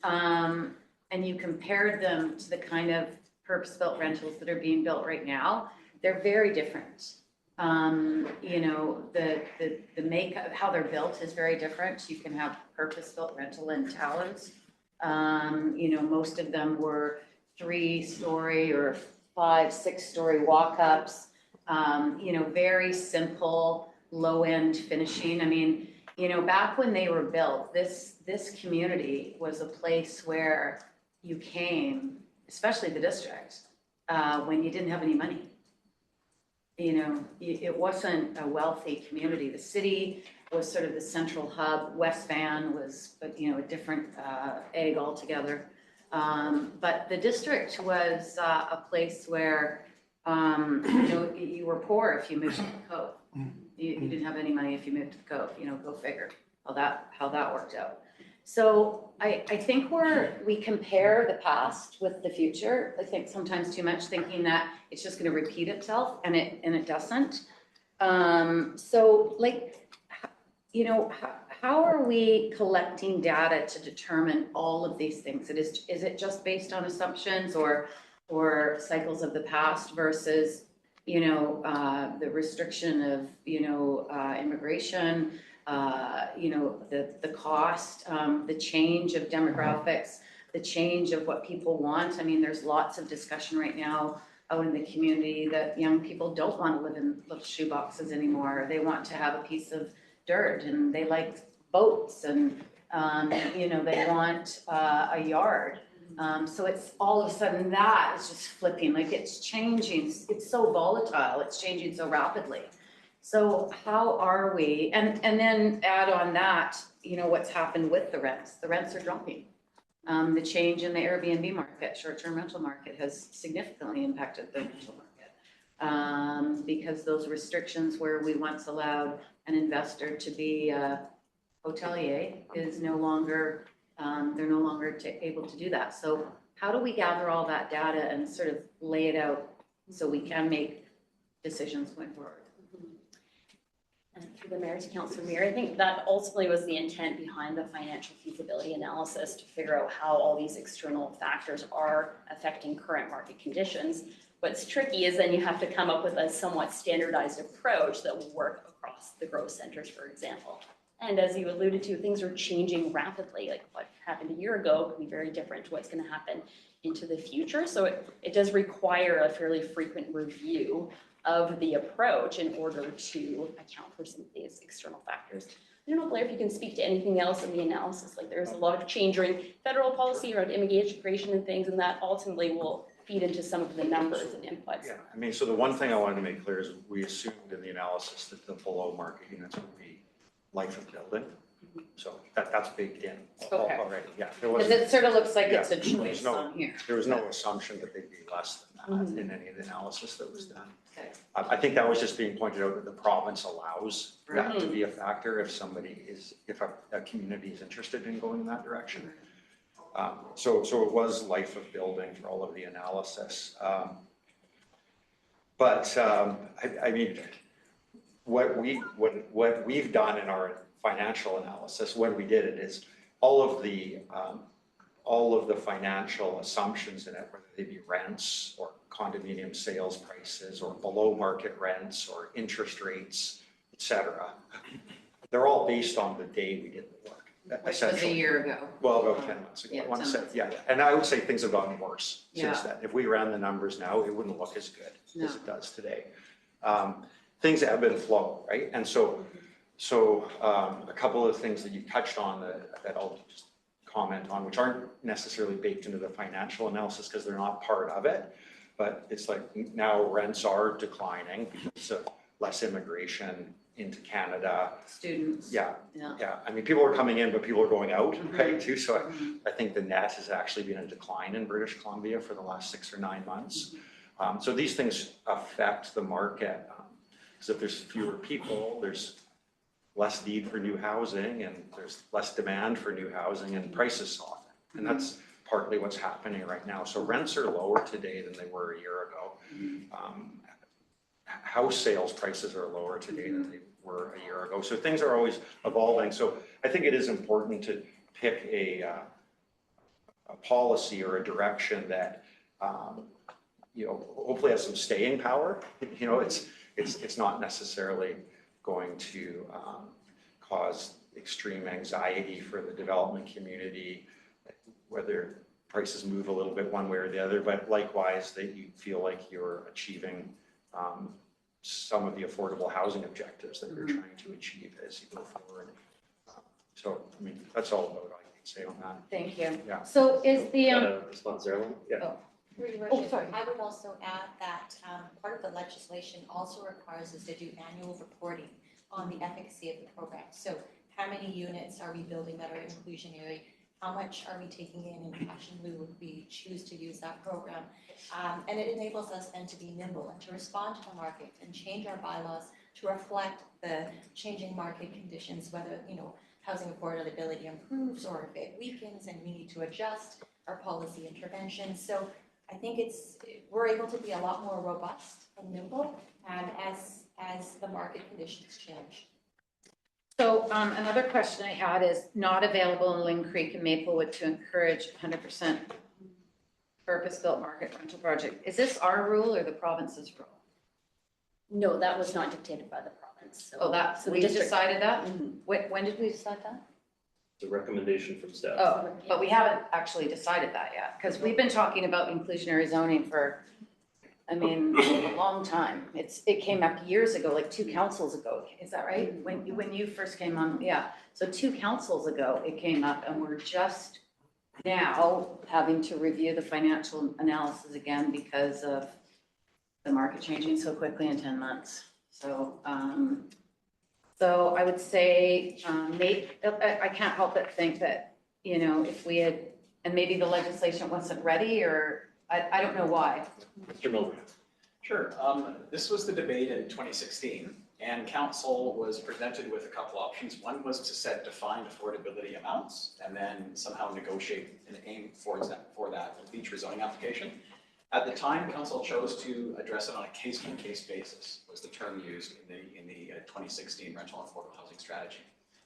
and you compared them to the kind of purpose-built rentals that are being built right now, they're very different. You know, the makeup, how they're built is very different. You can have purpose-built rental in towers. You know, most of them were 3-story or 5, 6-story walk-ups. You know, very simple, low-end finishing. I mean, you know, back when they were built, this community was a place where you came, especially the district, when you didn't have any money. You know, it wasn't a wealthy community. The city was sort of the central hub. West Van was, you know, a different egg altogether. But the district was a place where, you know, you were poor if you moved to the Cove. You didn't have any money if you moved to the Cove. You know, go figure how that worked out. So I think we compare the past with the future. I think sometimes too much, thinking that it's just going to repeat itself, and it doesn't. So, like, you know, how are we collecting data to determine all of these things? Is it just based on assumptions or cycles of the past versus, you know, the restriction of, you know, immigration, you know, the cost, the change of demographics, the change of what people want. I mean, there's lots of discussion right now out in the community that young people don't want to live in little shoeboxes anymore. They want to have a piece of dirt, and they like boats, and you know, they want a yard. So it's all of a sudden that is just flipping, like it's changing. It's so volatile. It's changing so rapidly. So how are we, and then add on that, you know, what's happened with the rents. The rents are dropping. The change in the Airbnb market, short-term rental market, has significantly impacted the rental market. Because those restrictions where we once allowed an investor to be a hotelier is no longer, they're no longer able to do that. So how do we gather all that data and sort of lay it out so we can make decisions going forward? And through the mayor to Councillor Muir, I think that ultimately was the intent behind the financial feasibility analysis, to figure out how all these external factors are affecting current market conditions. What's tricky is then you have to come up with a somewhat standardized approach that will work across the growth centers, for example. And as you alluded to, things are changing rapidly. Like what happened a year ago could be very different to what's going to happen into the future. So it does require a fairly frequent review of the approach in order to account for some of these external factors. I don't know, Blair, if you can speak to anything else in the analysis. Like there's a lot of changing federal policy around immigration and things, and that ultimately will feed into some of the numbers and inputs. Yeah, I mean, so the one thing I wanted to make clear is we assumed in the analysis that the below market units would be life of building. So that's baked in already, yeah. Because it sort of looks like Yeah, it's a choice on here. There was no assumption that they'd be less than that in any of the analysis that was done. Okay. I think that was just being pointed out that the province allows that to be a factor if if a community is interested in going in that direction. So it was life of building for all of the analysis. But I mean, what we've done in our financial analysis when we did it is all of the financial assumptions in it, whether they be rents or condominium sales prices or below market rents or interest rates, et cetera, they're all based on the day we did the work. Which was a year ago. Well, about 10 months ago. Yeah, 10 months ago. And I would say things have gotten worse since Yeah. then. If we ran the numbers now, it wouldn't look as good No. as it does today. Things ebb and flow, right? And so a couple of things that you touched on that I'll just comment on, which aren't necessarily baked into the financial analysis because they're not part of it, but it's like now rents are declining because of less immigration into Canada. Students. Yeah. I mean, people are coming in, but people are going out, right, too. So I think the net has actually been a decline in British Columbia for the last 6 or 9 months. So these things affect the market. Because if there's fewer people, there's less need for new housing and there's less demand for new housing and prices soften. And that's partly what's happening right now. So rents are lower today than they were a year ago. House sales prices are lower today than they were a year ago. So things are always evolving. So I think it is important to pick a policy or a direction that hopefully has some staying power. It's not necessarily going to cause extreme anxiety for the development community, whether prices move a little bit one way or the other, but likewise that you feel like you're achieving some of the affordable housing objectives that you're trying to achieve as you go forward. So, I mean, that's all about what I can say on that. Thank you. Yeah. So is the, Response there, Ellen? Yeah. Your Oh, Worship, sorry. I would also add that part of the legislation also requires us to do annual reporting on the efficacy of the program. So how many units are we building that are inclusionary? How much are we taking in cash in lieu if we choose to use that program? And it enables us then to be nimble and to respond to the market and change our bylaws to reflect the changing market conditions, whether, housing affordability improves or if it weakens and we need to adjust our policy interventions. So I think we're able to be a lot more robust and nimble as the market conditions change. so another question I had is not available in Lynn Creek and Maplewood to encourage 100% purpose-built market rental project. Is this our rule or the province's rule? No, that was not dictated by the province, so. Oh, that, so the we district- decided that? Mhm. When did we decide that? It's a recommendation from staff. Oh, but we haven't actually decided that yet, because we've been talking about inclusionary zoning for, a long time. It came up years ago, like 2 councils ago, is that right? When you first came on, yeah. So 2 councils ago, it came up, and we're just now having to review the financial analysis again because of the market changing so quickly in 10 months. So, so I would say, I can't help but think that, if we had, and maybe the legislation wasn't ready, or I don't know why. Mr. Miller. Sure. This was the debate in 2016, and council was presented with a couple options. One was to set defined affordability amounts and then somehow negotiate an aim for that with each rezoning application. At the time, council chose to address it on a case-by-case basis, was the term used in the 2016 rental and affordable housing strategy.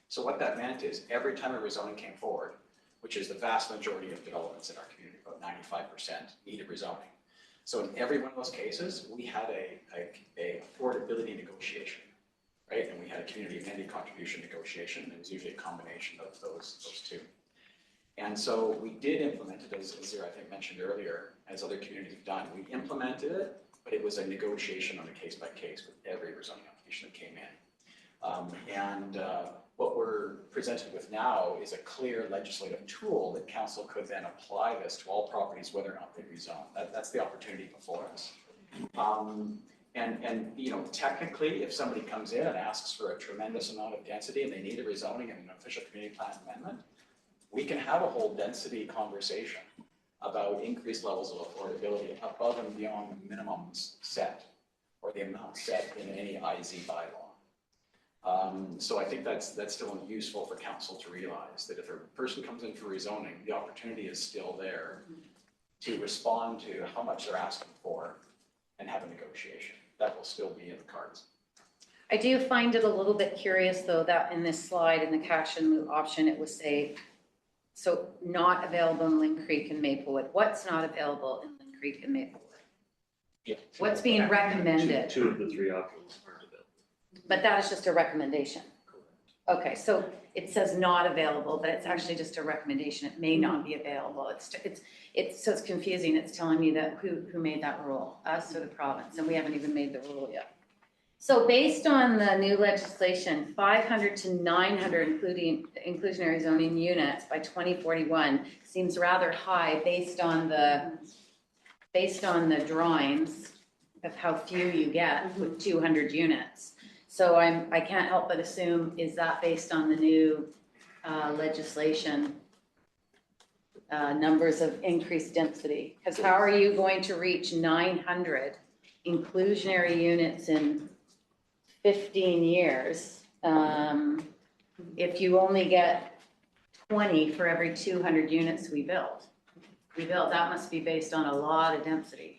So what that meant is every time a rezoning came forward, which is the vast majority of developments in our community, about 95% needed rezoning. So in every one of those cases, we had a affordability negotiation, right? And we had a community amending contribution negotiation, and it was usually a combination of those two. And so we did implement it, as Zira, I think, mentioned earlier, as other communities have done. We implemented it, but it was a negotiation on a case-by-case with every rezoning application that came in. What we're presented with now is a clear legislative tool that council could then apply this to all properties, whether or not they rezone. That's the opportunity before us. Technically, if somebody comes in and asks for a tremendous amount of density and they need a rezoning and an official community plan amendment, we can have a whole density conversation about increased levels of affordability above and beyond the minimums set or the amount set in any IZ bylaw. So I think that's still useful for council to realize that if a person comes in for rezoning, the opportunity is still there to respond to how much they're asking for and have a negotiation. That will still be in the cards. I do find it a little bit curious, though, that in this slide, in the cash and lieu option, it would say, so not available in Lynn Creek and Maplewood. What's not available in Lynn Creek and Maplewood? Yeah. What's being recommended? Two of the 3 options aren't available. But that is just a recommendation. Okay, so it says not available, but it's actually just a recommendation. It may not be available. It's confusing. It's telling me that who made that rule, us or the province, and we haven't even made the rule yet. So based on the new legislation, 500 to 900 including inclusionary zoning units by 2041 seems rather high based on the drawings of how few you get with 200 units. So I can't help but assume, is that based on the new legislation? numbers of increased density. Because how are you going to reach 900 inclusionary units in 15 years if you only get 20 for every 200 units we build? That must be based on a lot of density.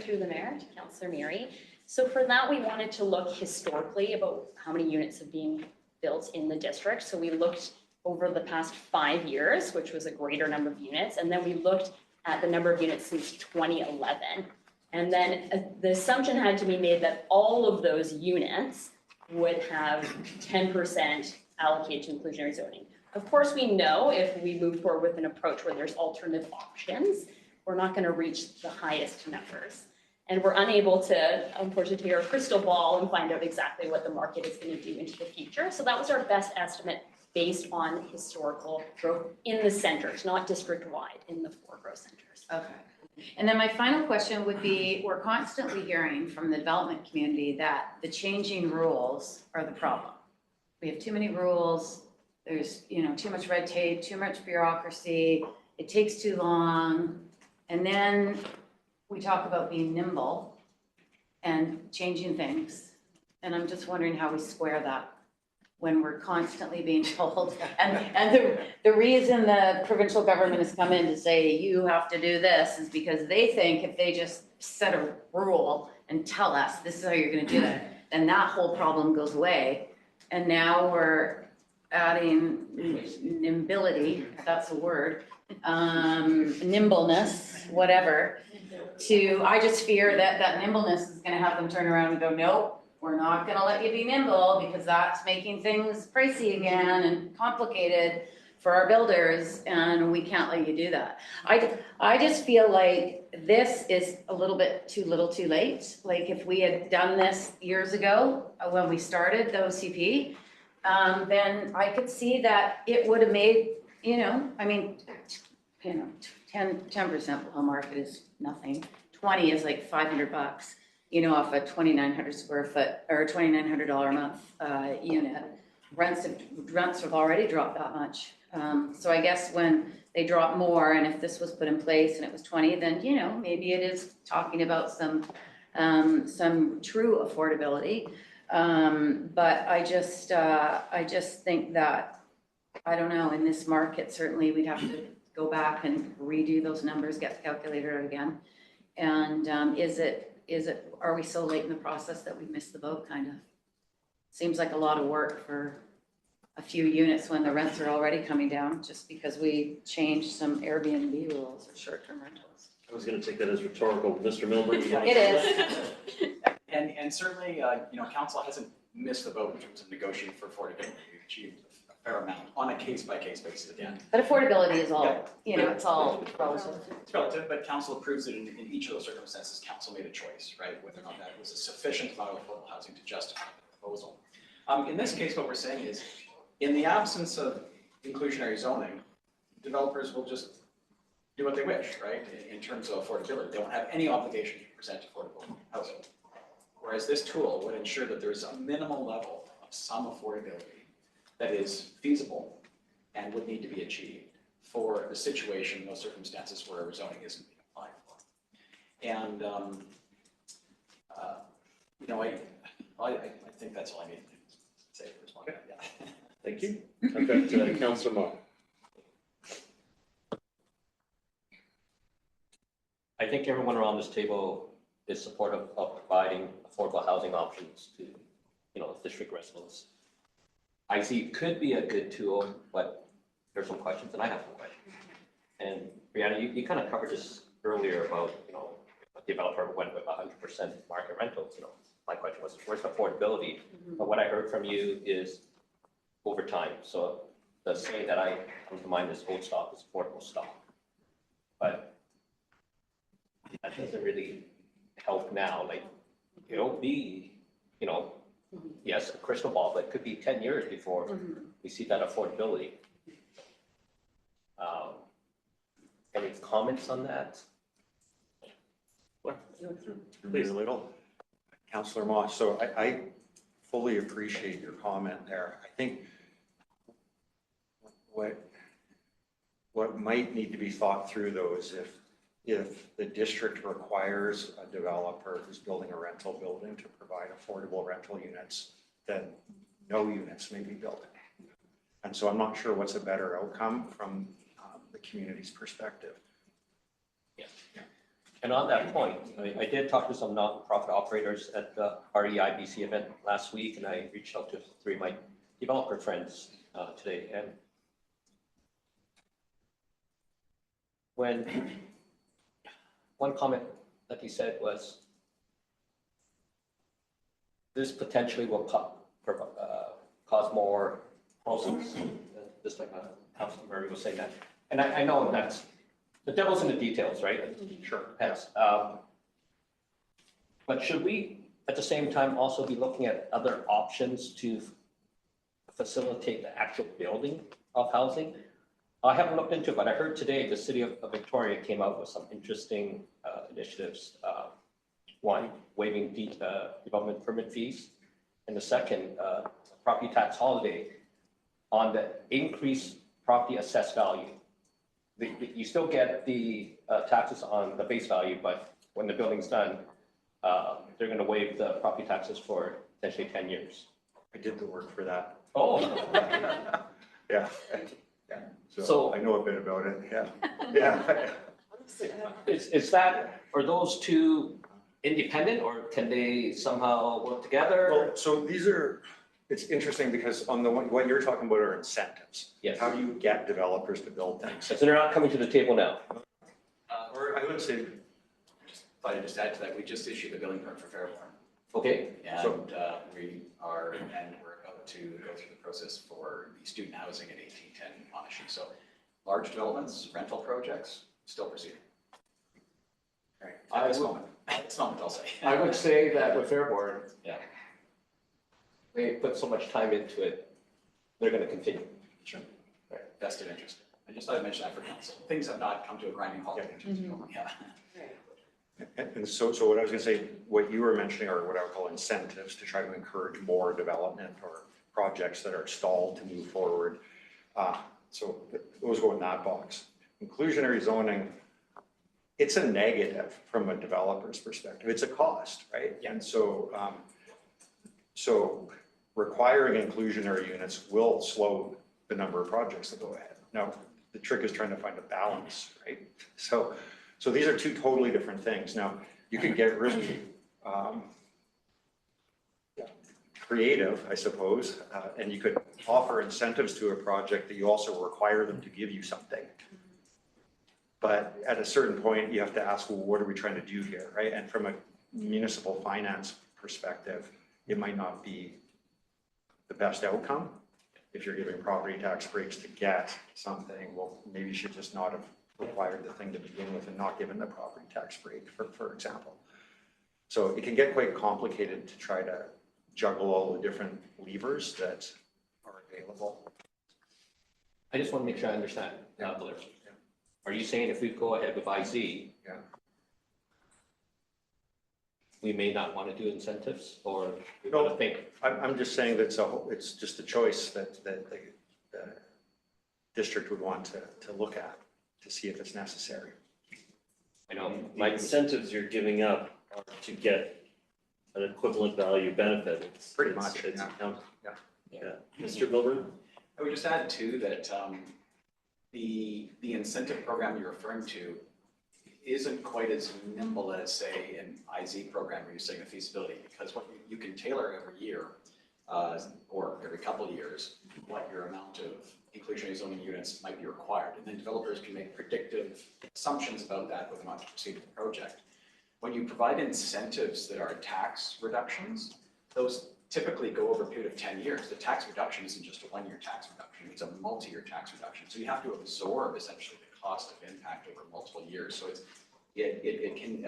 Through the mayor to Councillor Mary. So for that, we wanted to look historically about how many units have been built in the district. So we looked over the past 5 years, which was a greater number of units. And then we looked at the number of units since 2011. And then the assumption had to be made that all of those units would have 10% allocated to inclusionary zoning. Of course, we know if we move forward with an approach where there's alternative options, we're not going to reach the highest numbers. And we're unable to, unfortunately, take our crystal ball and find out exactly what the market is going to do into the future. So that was our best estimate based on historical growth in the centers, not district-wide, in the 4 growth centers. Okay. And then my final question would be, we're constantly hearing from the development community that the changing rules are the problem. We have too many rules, there's, too much red tape, too much bureaucracy, it takes too long. And then we talk about being nimble and changing things. And I'm just wondering how we square that when we're constantly being told. And the reason the provincial government has come in to say, you have to do this, is because they think if they just set a rule and tell us, this is how you're gonna do it, then that whole problem goes away. And now we're adding nimbility, if that's a word, nimbleness, whatever, I just fear that nimbleness is gonna have them turn around and go, nope, we're not gonna let you be nimble because that's making things pricey again and complicated for our builders, and we can't let you do that. I just feel like this is a little bit too little too late. Like if we had done this years ago when we started the OCP, then I could see that it would have made, 10% below market is nothing. 20 is like $500, off a 2,900 square foot or $2,900 a month unit. Rents have already dropped that much. So I guess when they drop more, and if this was put in place and it was 20, then maybe it is talking about some true affordability. But I just think that, I don't know, in this market, certainly we'd have to go back and redo those numbers, get the calculator out again. And are we so late in the process that we missed the boat, kind of? Seems like a lot of work for a few units when the rents are already coming down, just because we changed some Airbnb rules or short-term rentals. I was going to take that as rhetorical. Mr. Milburn, you want to It is. And certainly, council hasn't missed the boat in terms of negotiating for affordability. We've achieved a fair amount on a case-by-case basis again. But affordability is all, it's all relative. It's relative, but council approves it in each of those circumstances. Council made a choice, right? Whether or not that was a sufficient amount of affordable housing to justify the proposal. In this case, what we're saying is, in the absence of inclusionary zoning, developers will just do what they wish, right? In terms of affordability, they won't have any obligation to present affordable housing. Whereas this tool would ensure that there's a minimal level of some affordability that is feasible and would need to be achieved for the situation, those circumstances where zoning isn't being applied for. And, I think that's all I need to say for this one. Yeah. Thank you. Okay, Councillor Marr. I think everyone around this table is supportive of providing affordable housing options to, district residents. I see it could be a good tool, but there's some questions, and I have some questions. And Brianna, you kind of covered this earlier about, a developer went with 100% market rentals. My question was, where's affordability? Mm-hmm. But what I heard from you is over time. So the saying that I come to mind is old stock is affordable stock. But that doesn't really help now. Like, it'll be, yes, a crystal ball, but it could be 10 years before we see that affordability. Any comments on that? Please. Councillor Moss, so I fully appreciate your comment there. I think what what might need to be thought through though is if the district requires a developer who's building a rental building to provide affordable rental units, then no units may be built. And so I'm not sure what's a better outcome from the community's perspective. And on that point, I did talk to some nonprofit operators at the REIBC event last week, and I reached out to 3 of my developer friends today. And when one comment that he said was, this potentially will cause more problems, just like Councilor Murray was saying that. And I know that's, the devil's in the details, right? Sure. Yes. But should we, at the same time, also be looking at other options to facilitate the actual building of housing? I haven't looked into it, but I heard today the city of Victoria came out with some interesting initiatives. One, waiving development permit fees, and the second, property tax holiday on the increased property assessed value. You still get the taxes on the base value, but when the building's done, they're going to waive the property taxes for essentially 10 years. I did the work for that. Oh. Yeah. So So- I know a bit about it, yeah. Is that, are those two independent, or can they somehow work together? Well, so these are, it's interesting because on the one, what you're talking about are incentives. Yes. How do you get developers to build things? So they're not coming to the table now. Or I would say, If I just add to that, we just issued a building permit for Fairborn. Okay. And So- we're about to go through the process for the student housing at 1810 Monashi. So large developments, rental projects, still proceeding. Right. At this moment, I'll say. I would say that with Fairborn, Yeah. they put so much time into it, they're going to continue. Sure. Vested interest. I just thought I'd mention that for council. Things have not come to a grinding halt in terms of, yeah. and so what I was gonna say, what you were mentioning are what I would call incentives to try to encourage more development or projects that are stalled to move forward. So those go in that box. Inclusionary zoning, it's a negative from a developer's perspective. It's a cost, right? Yeah. And so, so requiring inclusionary units will slow the number of projects that go ahead. Now, the trick is trying to find a balance, right? So these are two totally different things. Now, you could get really creative, I suppose, and you could offer incentives to a project that you also require them to give you something. But at a certain point, you have to ask, well, what are we trying to do here, right? And from a municipal finance perspective, it might not be the best outcome. If you're giving property tax breaks to get something, well, maybe you should just not have required the thing to begin with and not given the property tax break, for example. So it can get quite complicated to try to juggle all the different levers that are available. I just want to make sure I understand. Blair. Are you saying if we go ahead with IZ, Yeah. we may not want to do incentives, or we No. want to think? I'm just saying that it's just a choice that the district would want to look at to see if it's necessary. I know, The Mike, incentives you're giving up are to get an equivalent value benefit. Pretty much, It's yeah. yeah. Mr. Milburn? I would just add too that the incentive program you're referring to isn't quite as nimble as, say, an IZ program where you're saying the feasibility, because what you can tailor every year or every couple of years what your amount of inclusionary zoning units might be required, and then developers can make predictive assumptions about that with amount to proceed with the project. When you provide incentives that are tax reductions, those typically go over a period of 10 years. The tax reduction isn't just a one-year tax reduction, it's a multi-year tax reduction. So you have to absorb essentially the cost of impact over multiple years. So it can,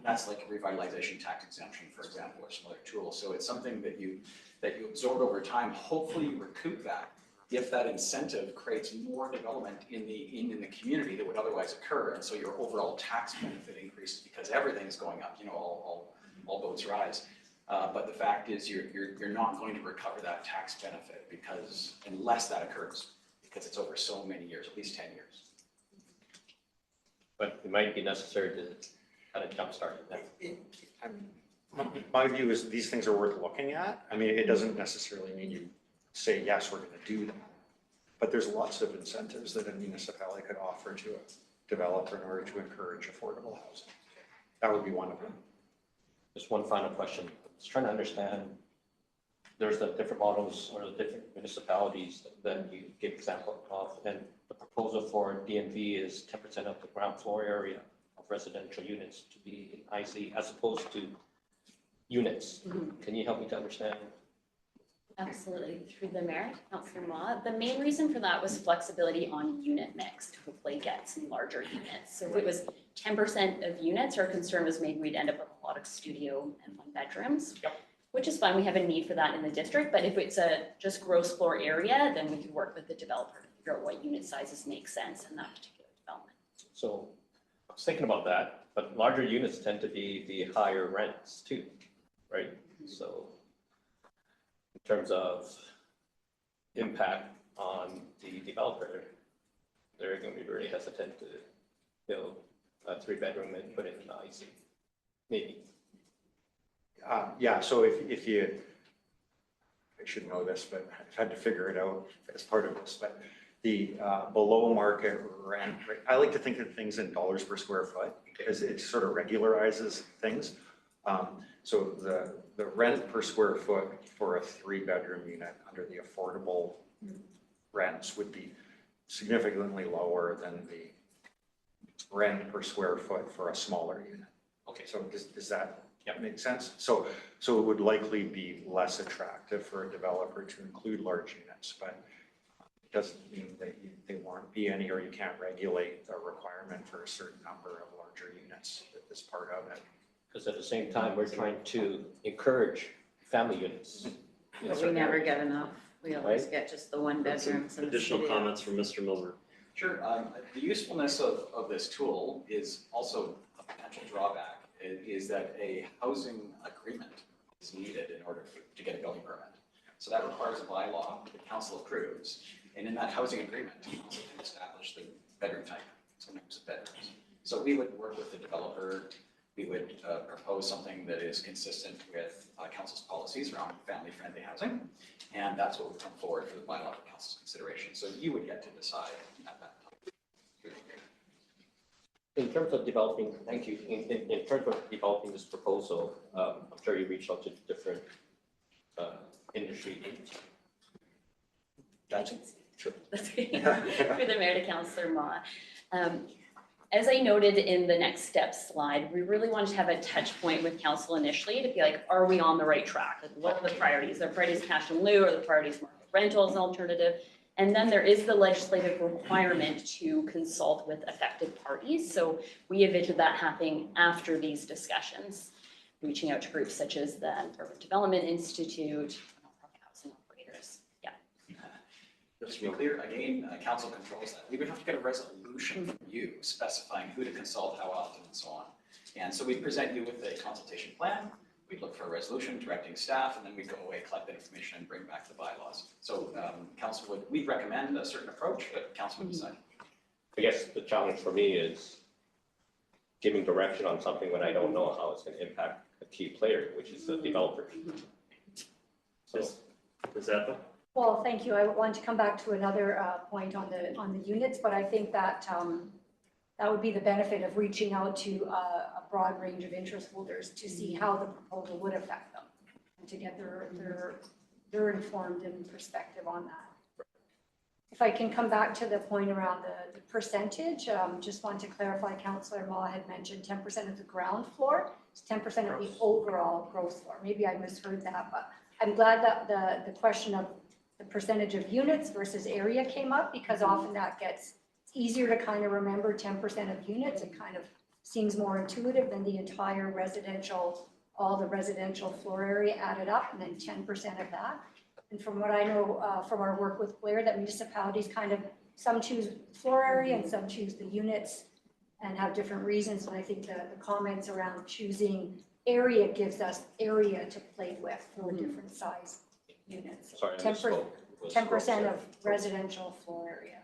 that's like a revitalization tax exemption, for example, or some other tool. So it's something that you absorb over time. Hopefully you recoup that if that incentive creates more development in the community that would otherwise occur. And so your overall tax benefit increases because everything's going up, all boats rise. But the fact is you're not going to recover that tax benefit unless that occurs, because it's over so many years, at least 10 years. But it might be necessary to kind of jumpstart that. My view is these things are worth looking at. I mean, it doesn't necessarily mean you say, yes, we're going to do that. But there's lots of incentives that a municipality could offer to a developer in order to encourage affordable housing. That would be one of them. Just one final question. Just trying to understand, there's the different models or the different municipalities that you give example of, and the proposal for DMV is 10% of the ground floor area of residential units to be in IC as opposed to units. Can you help me to understand? Absolutely, through the mayor, Councillor Ma. The main reason for that was flexibility on unit mix to hopefully get some larger units. So if it was 10% of units, our concern was maybe we'd end up with a lot of studio and one bedrooms, which is fine. We have a need for that in the district, but if it's a just gross floor area, then we could work with the developer to figure out what unit sizes make sense in that particular development. So I was thinking about that, but larger units tend to be the higher rents too, right? So in terms of impact on the developer, they're going to be very hesitant to build a 3-bedroom and put it in the IC, maybe. Yeah, so if you, I should know this, but I've had to figure it out as part of this, but the below market rent, I like to think of things in dollars per square foot because it sort of regularizes things. So the rent per square foot for a 3-bedroom unit under the affordable rents would be significantly lower than the rent per square foot for a smaller unit. Okay, so does that make sense? So it would likely be less attractive for a developer to include large units, but it doesn't mean that they won't be any, or you can't regulate the requirement for a certain number of larger units as part of it. Because at the same time, we're trying to encourage family units. But we never get enough. We always Right. get just the 1 bedrooms and the Additional studio. comments from Mr. Milburn. Sure, the usefulness of this tool is also a potential drawback, is that a housing agreement is needed in order to get a building permit. So that requires a bylaw that the council approves, and in that housing agreement, you also can establish the bedroom type, sometimes bedrooms. So we would work with the developer, we would propose something that is consistent with council's policies around family-friendly housing, and that's what would come forward for the bylaw for council's consideration. So you would get to decide at that time. In terms of developing, thank you, in terms of developing this proposal, I'm sure you reached out to different industry. Gotcha. Sure. That's great. For the mayor to Councillor Ma. As I noted in the next steps slide, we really wanted to have a touch point with council initially to be like, are we on the right track? Like, what are the priorities? Are the priorities cash in lieu, or the priorities market rental as an alternative? And then there is the legislative requirement to consult with affected parties. So we envision that happening after these discussions, reaching out to groups such as the Urban Development Institute, housing operators. Yeah. Just to be clear, again, council controls that. We would have to get a resolution from you specifying who to consult, how often, and so on. And so we'd present you with a consultation plan. We'd look for a resolution directing staff, and then we'd go away, collect that information, and bring back the bylaws. So we'd recommend a certain approach, but council would decide. I guess the challenge for me is giving direction on something when I don't know how it's going to impact a key player, which is the developer. So, Ms. Zappa? Well, thank you. I want to come back to another point on the units, but I think that that would be the benefit of reaching out to a broad range of interest holders to see how the proposal would affect them and to get their informed and perspective on that. If I can come back to the point around the percentage, just want to clarify, Councillor Ma had mentioned 10% of the ground floor, it's 10% of the overall gross floor. Maybe I misheard that, but I'm glad that the question of the percentage of units versus area came up, because often that gets easier to kind of remember. 10% of units, it kind of seems more intuitive than the entire residential, all the residential floor area added up, and then 10% of that. And from what I know from our work with Blair, that municipalities kind of, some choose floor area and some choose the units and have different reasons. And I think the comments around choosing area gives us area to play with for different size units. sorry, I 10%, misspoke. 10% of residential floor area.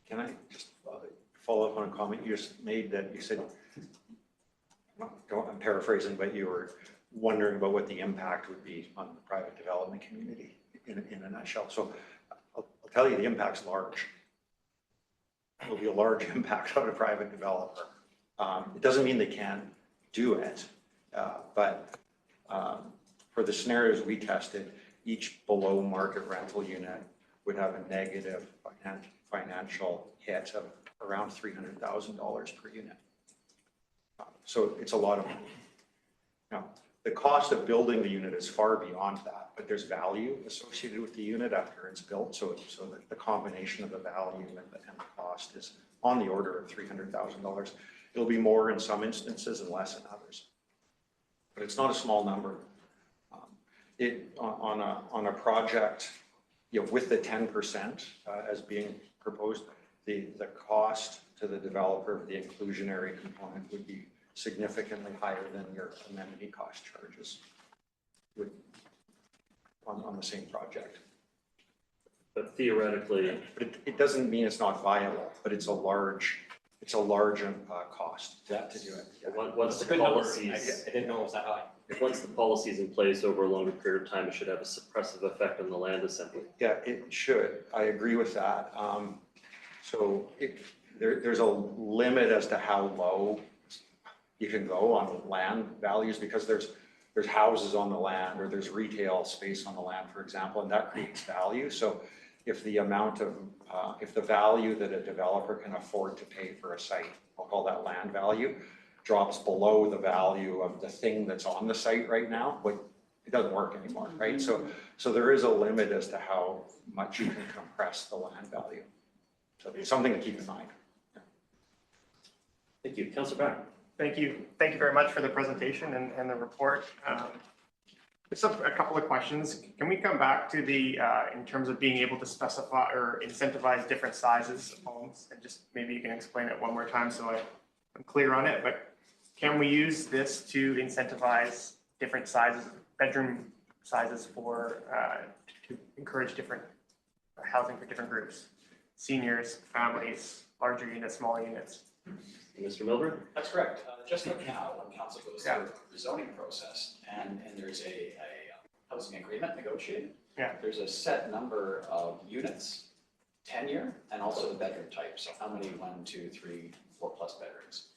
Can I just, follow up on a comment you just made that you said, I'm paraphrasing, but you were wondering about what the impact would be on the private development community in a nutshell. So I'll tell you, the impact's large. It'll be a large impact on a private developer. It doesn't mean they can't do it, but for the scenarios we tested, each below market rental unit would have a negative financial hit of around $300,000 per unit. So it's a lot of money. Now, the cost of building the unit is far beyond that, but there's value associated with the unit after it's built. So that the combination of the value and the cost is on the order of $300,000. It'll be more in some instances and less in others. But it's not a small number. On a project, with the 10% as being proposed, the cost to the developer of the inclusionary component would be significantly higher than your amenity cost charges on the same project. But theoretically, But it doesn't mean it's not viable, but it's a large cost to do it. Yeah. once the Good number. policies, I didn't know it was that high. once the policy is in place over a longer period of time, it should have a suppressive effect on the land assembly. Yeah, it should. I agree with that. So there's a limit as to how low you can go on land values because there's houses on the land or there's retail space on the land, for example, and that creates value. So if the amount of, if the value that a developer can afford to pay for a site, I'll call that land value, drops below the value of the thing that's on the site right now, it doesn't work anymore, right? So there is a limit as to how much you can compress the land value. So it's something to keep in mind. Thank you. Councillor Barron. Thank you. Thank you very much for the presentation and the report. Just a couple of questions. Can we come back to the, in terms of being able to specify or incentivize different sizes of homes? And just maybe you can explain it one more time so I'm clear on it, but can we use this to incentivize different sizes, bedroom sizes for, to encourage different housing for different groups? Seniors, families, larger units, smaller units? Mr. Milburn? That's correct. Just like now, when council goes through the zoning process and there's a housing agreement negotiated, there's a set number of units, tenure, and also the bedroom type. So how many 1, 2, 3, 4 plus bedrooms?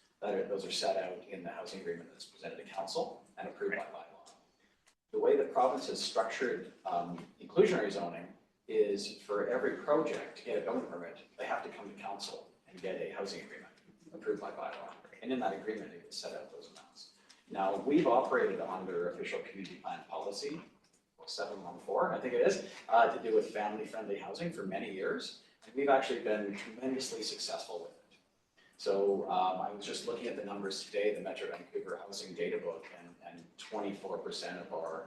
Those are set out in the housing agreement that's presented to council and approved by bylaw. The way the province has structured inclusionary zoning is for every project to get a building permit, they have to come to council and get a housing agreement approved by bylaw. And in that agreement, it set out those amounts. Now, we've operated under official community plan policy, 714, I think it is, to do with family-friendly housing for many years. And we've actually been tremendously successful with it. So I was just looking at the numbers today, the Metro Vancouver Housing Data Book, and 24% of our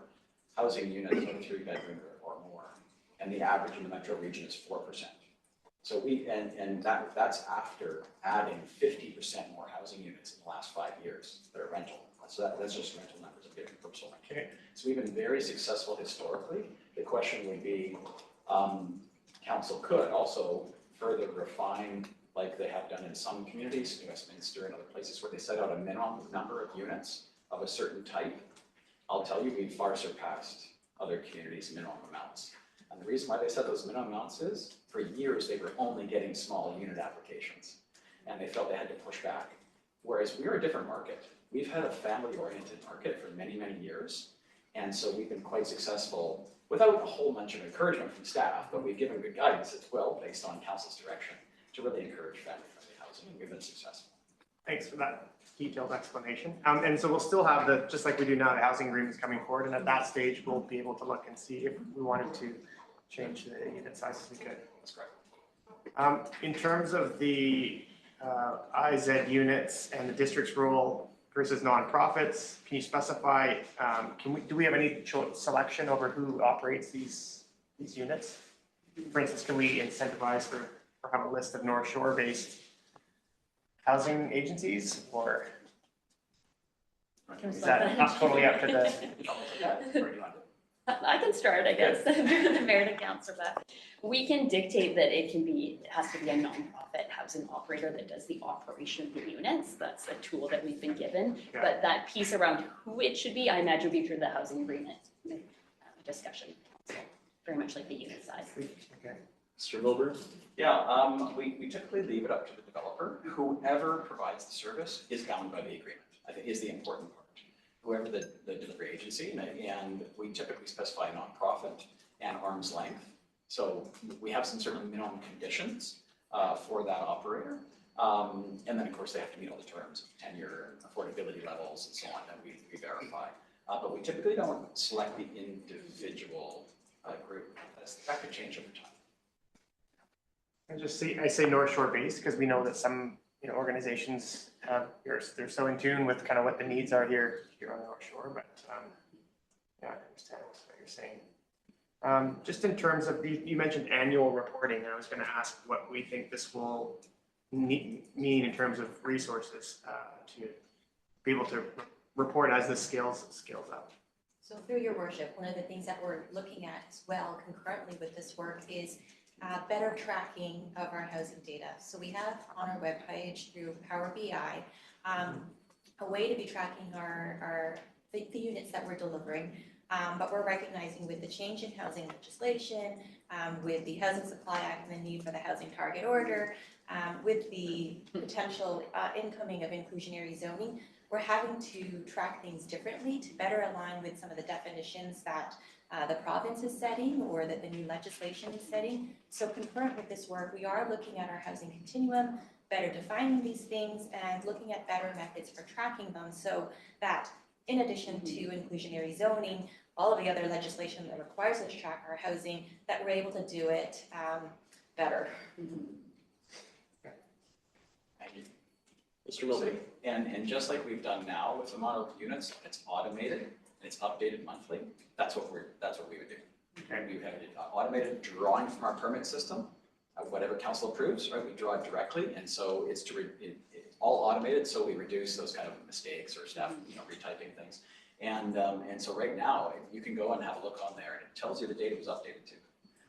housing units are 3-bedroom or more. And the average in the metro region is 4%. So that's after adding 50% more housing units in the last 5 years that are rental. So that's just rental numbers of different groups. Okay. So we've been very successful historically. The question would be, council could also further refine, like they have done in some communities, Westminster and other places, where they set out a minimum number of units of a certain type. I'll tell you, we've far surpassed other communities' minimum amounts. And the reason why they set those minimum amounts is, for years, they were only getting small unit applications, and they felt they had to push back. Whereas we're a different market. We've had a family-oriented market for many, many years, and so we've been quite successful without a whole bunch of encouragement from staff, but we've given good guidance as well, based on council's direction, to really encourage family-friendly housing, and we've been successful. Thanks for that detailed explanation. And so we'll still have just like we do now, the housing agreements coming forward, and at that stage, we'll be able to look and see if we wanted to change the unit sizes we could. That's correct. In terms of the IZ units and the district's role versus nonprofits, can you specify, do we have any selection over who operates these units? For instance, can we incentivize or have a list of North Shore based housing agencies, or is that not totally up to the? I can start, I guess, the mayor and council, but we can dictate that it has to be a nonprofit housing operator that does the operation of the units. That's a tool that we've been given. Yeah. But that piece around who it should be, I imagine would be through the housing agreement discussion. So very much like the unit size. Okay. Mr. Milburn? Yeah, we typically leave it up to the developer. Whoever provides the service is bound by the agreement, I think is the important part. Whoever the delivery agency, and we typically specify nonprofit and arm's length. So we have some certain minimum conditions for that operator. And then of course they have to meet all the terms of tenure, affordability levels and so on that we verify. But we typically don't select the individual group. That could change over time. I say North Shore based because we know that some, organizations they're so in tune with kind of what the needs are here on the North Shore, but yeah, I understand what you're saying. Just in terms of you mentioned annual reporting, and I was going to ask what we think this will mean in terms of resources to be able to report as this scales up. So through your worship, one of the things that we're looking at as well concurrently with this work is better tracking of our housing data. So we have on our webpage through Power BI a way to be tracking the units that we're delivering, but we're recognizing with the change in housing legislation, with the Housing Supply Act and the need for the Housing Target Order, with the potential incoming of inclusionary zoning, we're having to track things differently to better align with some of the definitions that the province is setting or that the new legislation is setting. So concurrent with this work, we are looking at our housing continuum, better defining these things and looking at better methods for tracking them so that in addition to inclusionary zoning, all of the other legislation that requires us to track our housing, that we're able to do it better. Thank you. Mr. Milburn? And just like we've done now with the model of units, it's automated and it's updated monthly. That's what we would do. Okay. We have it automated drawing from our permit system, whatever council approves, right? We draw it directly, and so it's all automated, so we reduce those kind of mistakes or staff, retyping things. And so right now, you can go and have a look on there, and it tells you the data was updated to,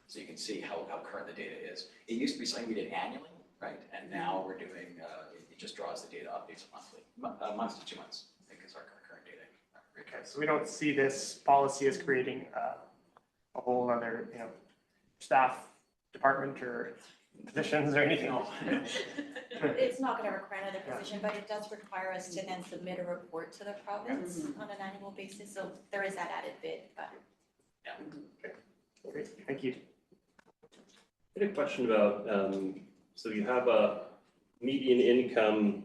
so you can see how current the data is. It used to be something we did annually, right? And now we're doing it just draws the data updates monthly, months to 2 months, I think is our current data. Okay, so we don't see this policy as creating a whole other, staff department or positions or anything else. It's not going to require another position, but it does require us to then submit a report to the province on an annual basis. So there is that added bit, but yeah. Okay, great, thank you. I had a question about, so you have a median income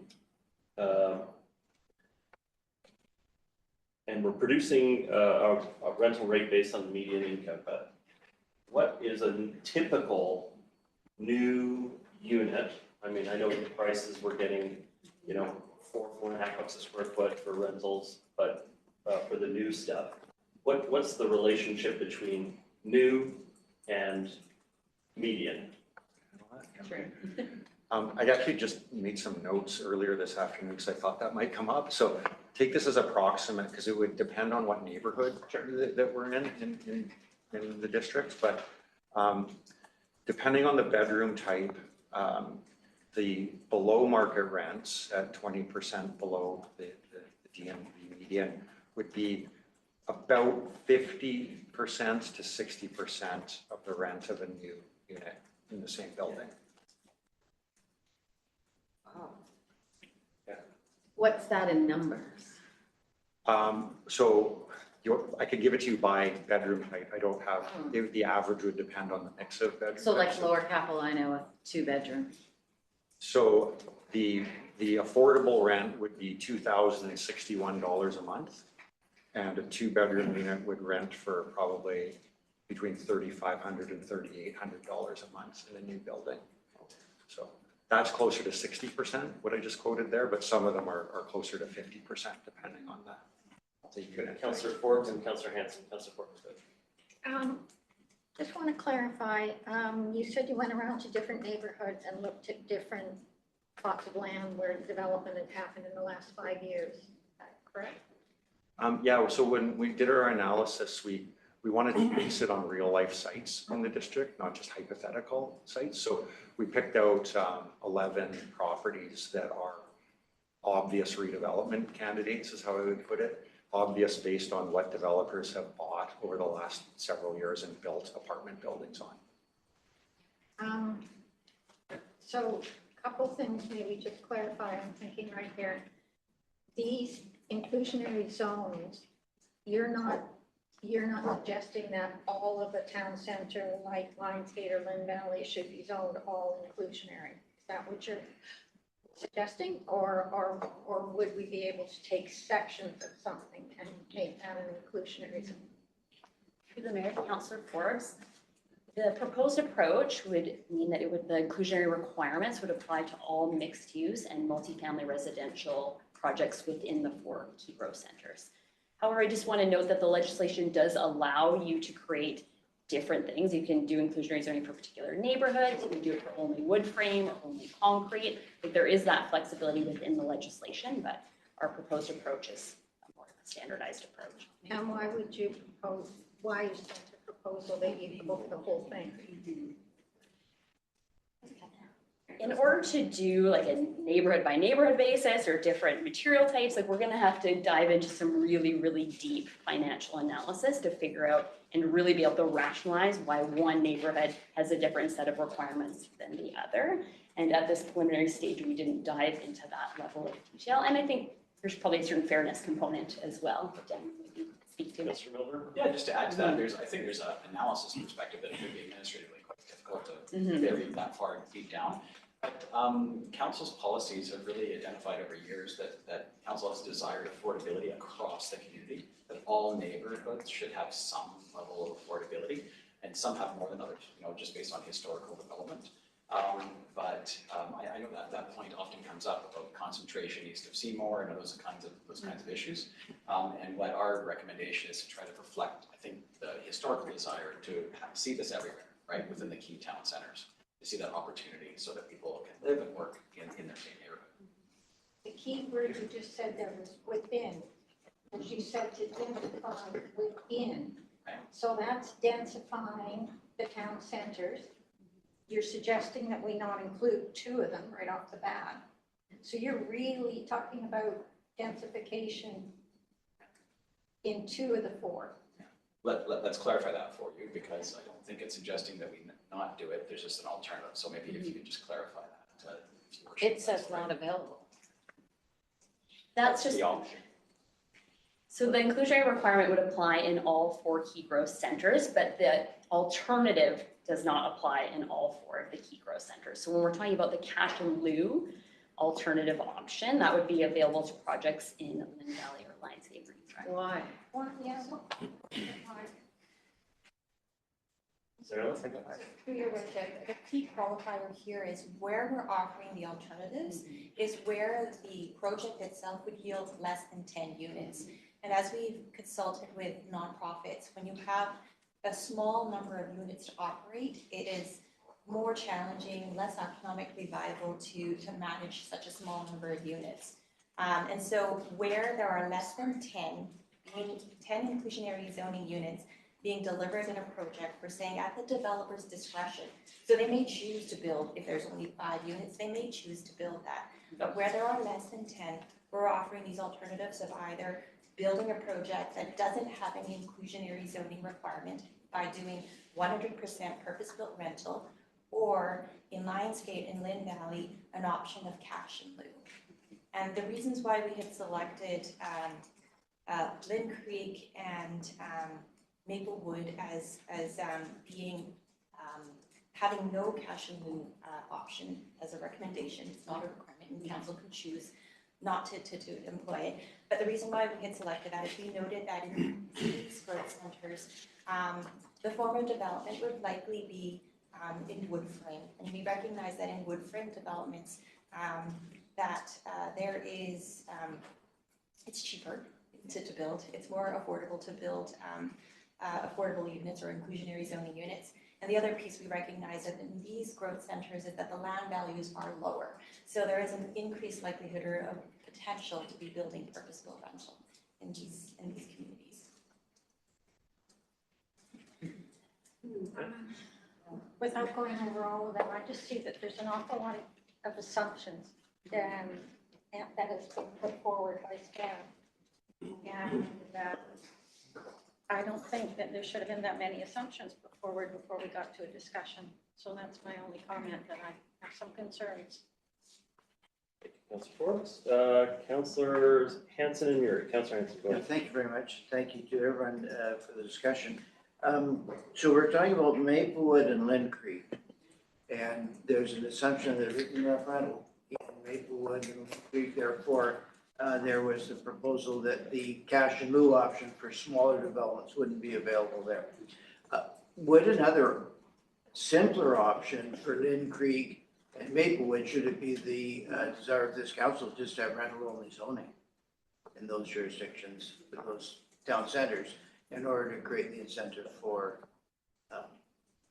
and we're producing a rental rate based on the median income, but what is a typical new unit? I mean, I know the prices we're getting, $4.5 a square foot for rentals, but for the new stuff, what's the relationship between new and median? Sure. I actually just made some notes earlier this afternoon because I thought that might come up. So take this as approximate because it would depend on what neighborhood that we're in the district. But depending on the bedroom type, the below market rents at 20% below the DMV median would be about 50% to 60% of the rent of a new unit in the same building. What's that in numbers? So I could give it to you by bedroom type. I don't have, the average would depend on the mix of bedrooms. So like Lower Capilano, a 2-bedroom. So the affordable rent would be $2,061 a month. And a 2-bedroom unit would rent for probably between $3,500 and $3,800 a month in a new building. So that's closer to 60%, what I just quoted there, but some of them are closer to 50% depending on that. So you could Councillor Forbes and Councillor Hanson. Councillor Forbes, go ahead. Just want to clarify, you said you went around to different neighborhoods and looked at different plots of land where development had happened in the last 5 years, is that correct? Yeah, so when we did our analysis, we we wanted to base it on real life sites in the district, not just hypothetical sites. So we picked out 11 properties that are obvious redevelopment candidates, is how I would put it. Obvious based on what developers have bought over the last several years and built apartment buildings on. So a couple things, maybe just clarify, I'm thinking right here. These inclusionary zones, you're not suggesting that all of the town center, like Lionsgate or Lynn Valley, should be zoned all inclusionary? Is that what you're suggesting? Or would we be able to take sections of something and make that an inclusionary zone? Through the mayor, Councillor Forbes, the proposed approach would mean that the inclusionary requirements would apply to all mixed use and multifamily residential projects within the 4 key growth centers. However, I just want to note that the legislation does allow you to create different things. You can do inclusionary zoning for particular neighborhoods, you can do it for only wood frame or only concrete. Like, there is that flexibility within the legislation, but our proposed approach is a more standardized approach. And why would you propose, why is that a proposal that you book the whole thing? In order to do like a neighborhood by neighborhood basis or different material types, like we're gonna have to dive into some really, really deep financial analysis to figure out and really be able to rationalize why one neighborhood has a different set of requirements than the other. And at this preliminary stage, we didn't dive into that level of detail. And I think there's probably a certain fairness component as well, but Dan, maybe speak to it. Mr. Milner? Yeah, just to add to that, I think there's an analysis perspective that it could be administratively quite difficult to vary that far deep down. But council's policies have really identified over years that council has desired affordability across the community, that all neighborhoods should have some level of affordability, and some have more than others, just based on historical development. But I know that point often comes up about concentration east of Seymour and those kinds of issues. And what our recommendation is to try to reflect, I think, the historical desire to see this everywhere, right, within the key town centers, to see that opportunity so that people can live and work in their same neighborhood. The key word you just said there was within, as you said, to densify within. Right. So that's densifying the town centers. You're suggesting that we not include 2 of them right off the bat. So you're really talking about densification in 2 of the 4. Let's clarify that for you, because I don't think it's suggesting that we not do it. There's just an alternative. So maybe if you could just clarify that. It says not available. That's just the option. So the inclusionary requirement would apply in all 4 key growth centers, but the alternative does not apply in all 4 of the key growth centers. So when we're talking about the cash in lieu alternative option, that would be available to projects in Lynn Valley or Lionsgate Green Drive. Why? Sarah, let's You're right, the key qualifier here is where we're offering the alternatives is where the project itself would yield less than 10 units. And as we've consulted with nonprofits, when you have a small number of units to operate, it is more challenging, less economically viable to manage such a small number of units. And so where there are less than 10 inclusionary zoning units being delivered in a project, we're saying at the developer's discretion. So they may choose to build, if there's only 5 units, they may choose to build that. But where there are less than 10, we're offering these alternatives of either building a project that doesn't have any inclusionary zoning requirement by doing 100% purpose-built rental, or in Lionsgate and Lynn Valley, an option of cash in lieu. And the reasons why we had selected Lynn Creek and Maplewood as being having no cash in lieu option as a recommendation, it's not a requirement, and council can choose not to employ it. But the reason why we had selected that is we noted that in these growth centers, the form of development would likely be in wood frame. And we recognize that in wood frame developments, there is, it's cheaper to build. It's more affordable to build affordable units or inclusionary zoning units. And the other piece we recognize that in these growth centers is that the land values are lower. So there is an increased likelihood or a potential to be building purpose-built rental in these communities. Without going over all of them, I just see that there's an awful lot of assumptions that has been put forward by staff. And I don't think that there should have been that many assumptions put forward before we got to a discussion. So that's my only comment, that I have some concerns. Councillor Forbes, Councillors Hanson and Murray. Councillor Hanson, go Yeah, ahead. thank you very much. Thank you to everyone for the discussion. So we're talking about Maplewood and Lynn Creek. And there's an assumption that written referendum in Maplewood and Lynn Creek, therefore, there was the proposal that the cash in lieu option for smaller developments wouldn't be available there. Would another simpler option for Lynn Creek and Maplewood, should it be the desire of this council, just to have rental-only zoning in those jurisdictions, in those town centers, in order to create the incentive for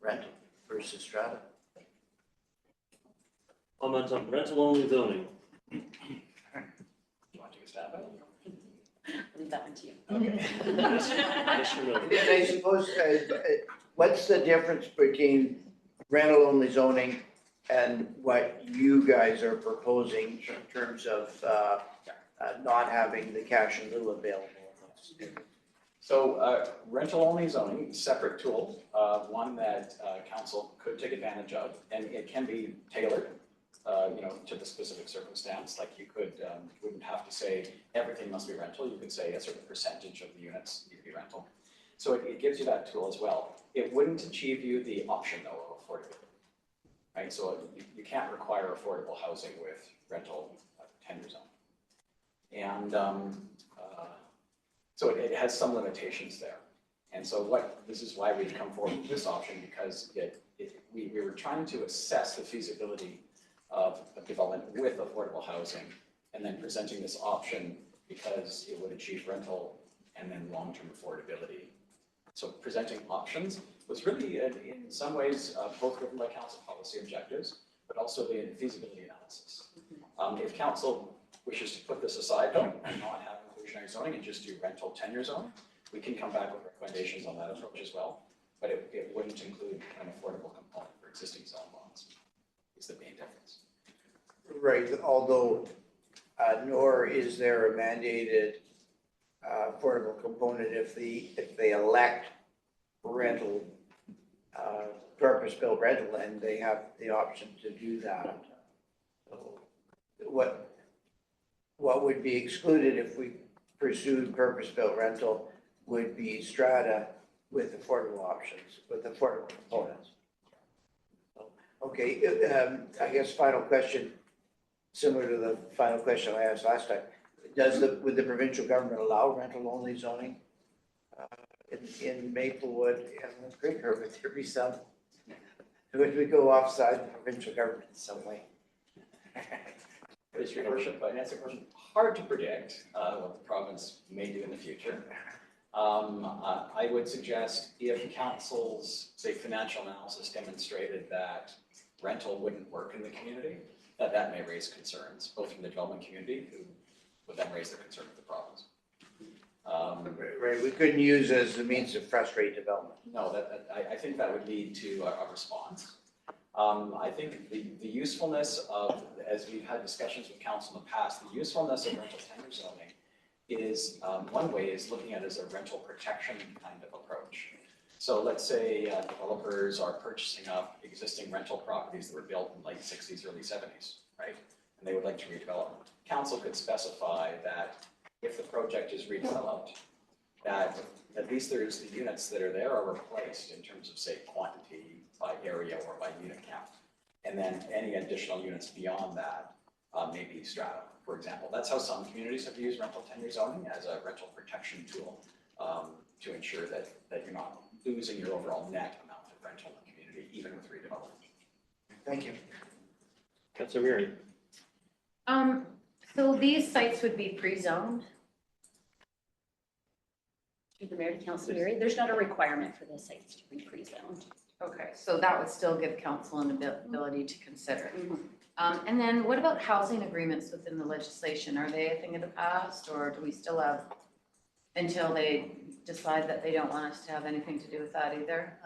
rental versus strata? Comment on rental-only zoning. You want to take a stab at it? Leave that one to you. Okay. Yes or no? And I suppose, what's the difference between rental-only zoning and what you guys are proposing in terms of not having the cash in lieu available? So rental-only zoning, separate tool, one that council could take advantage of, and it can be tailored, to the specific circumstance. Like you wouldn't have to say everything must be rental. You could say a certain percentage of the units need to be rental. So it gives you that tool as well. It wouldn't achieve you the option though of affordability, right? So you can't require affordable housing with rental tenure zone. And so it has some limitations there. And so this is why we've come forward with this option, because we were trying to assess the feasibility of development with affordable housing, and then presenting this option because it would achieve rental and then long-term affordability. So presenting options was really, in some ways, both driven by council policy objectives, but also the feasibility analysis. If council wishes to put this aside though, and not have inclusionary zoning and just do rental tenure zone, we can come back with recommendations on that approach as well, but it wouldn't include an affordable component for existing zone lots, is the main difference. Right, although nor is there a mandated affordable component if they elect rental, purpose-built rental, and they have the option to do that. So what would be excluded if we pursued purpose-built rental would be strata with affordable options, with affordable components. Okay, I guess final question, similar to the final question I asked last time. Would the provincial government allow rental-only zoning in Maplewood and Lynn Creek, or would there be some, would we go offside the provincial government in some way? Your worship, I answer the question. Hard to predict what the province may do in the future. I would suggest if council's, say, financial analysis demonstrated that rental wouldn't work in the community, that may raise concerns, both from the development community, who would then raise their concern with the province. Right, we couldn't use it as a means to frustrate development. No, I think that would lead to a response. I think the usefulness of, as we've had discussions with council in the past, the usefulness of rental tenure zoning is, one way is looking at it as a rental protection kind of approach. So let's say developers are purchasing up existing rental properties that were built in late 60s, early 70s, right? And they would like to redevelop them. Council could specify that if the project is redeveloped, that at least there's the units that are there are replaced in terms of, say, quantity by area or by unit count. And then any additional units beyond that may be strata, for example. That's how some communities have used rental tenure zoning as a rental protection tool to ensure that you're not losing your overall net amount of rental in the community, even with redevelopment. Thank you. Councillor Murray. So these sites would be pre-zoned? Through the mayor to Councillor Murray, there's not a requirement for the sites to be pre-zoned. Okay, so that would still give council an ability to consider. And then what about housing agreements within the legislation? Are they a thing of the past, or do we still have until they decide that they don't want us to have anything to do with that either?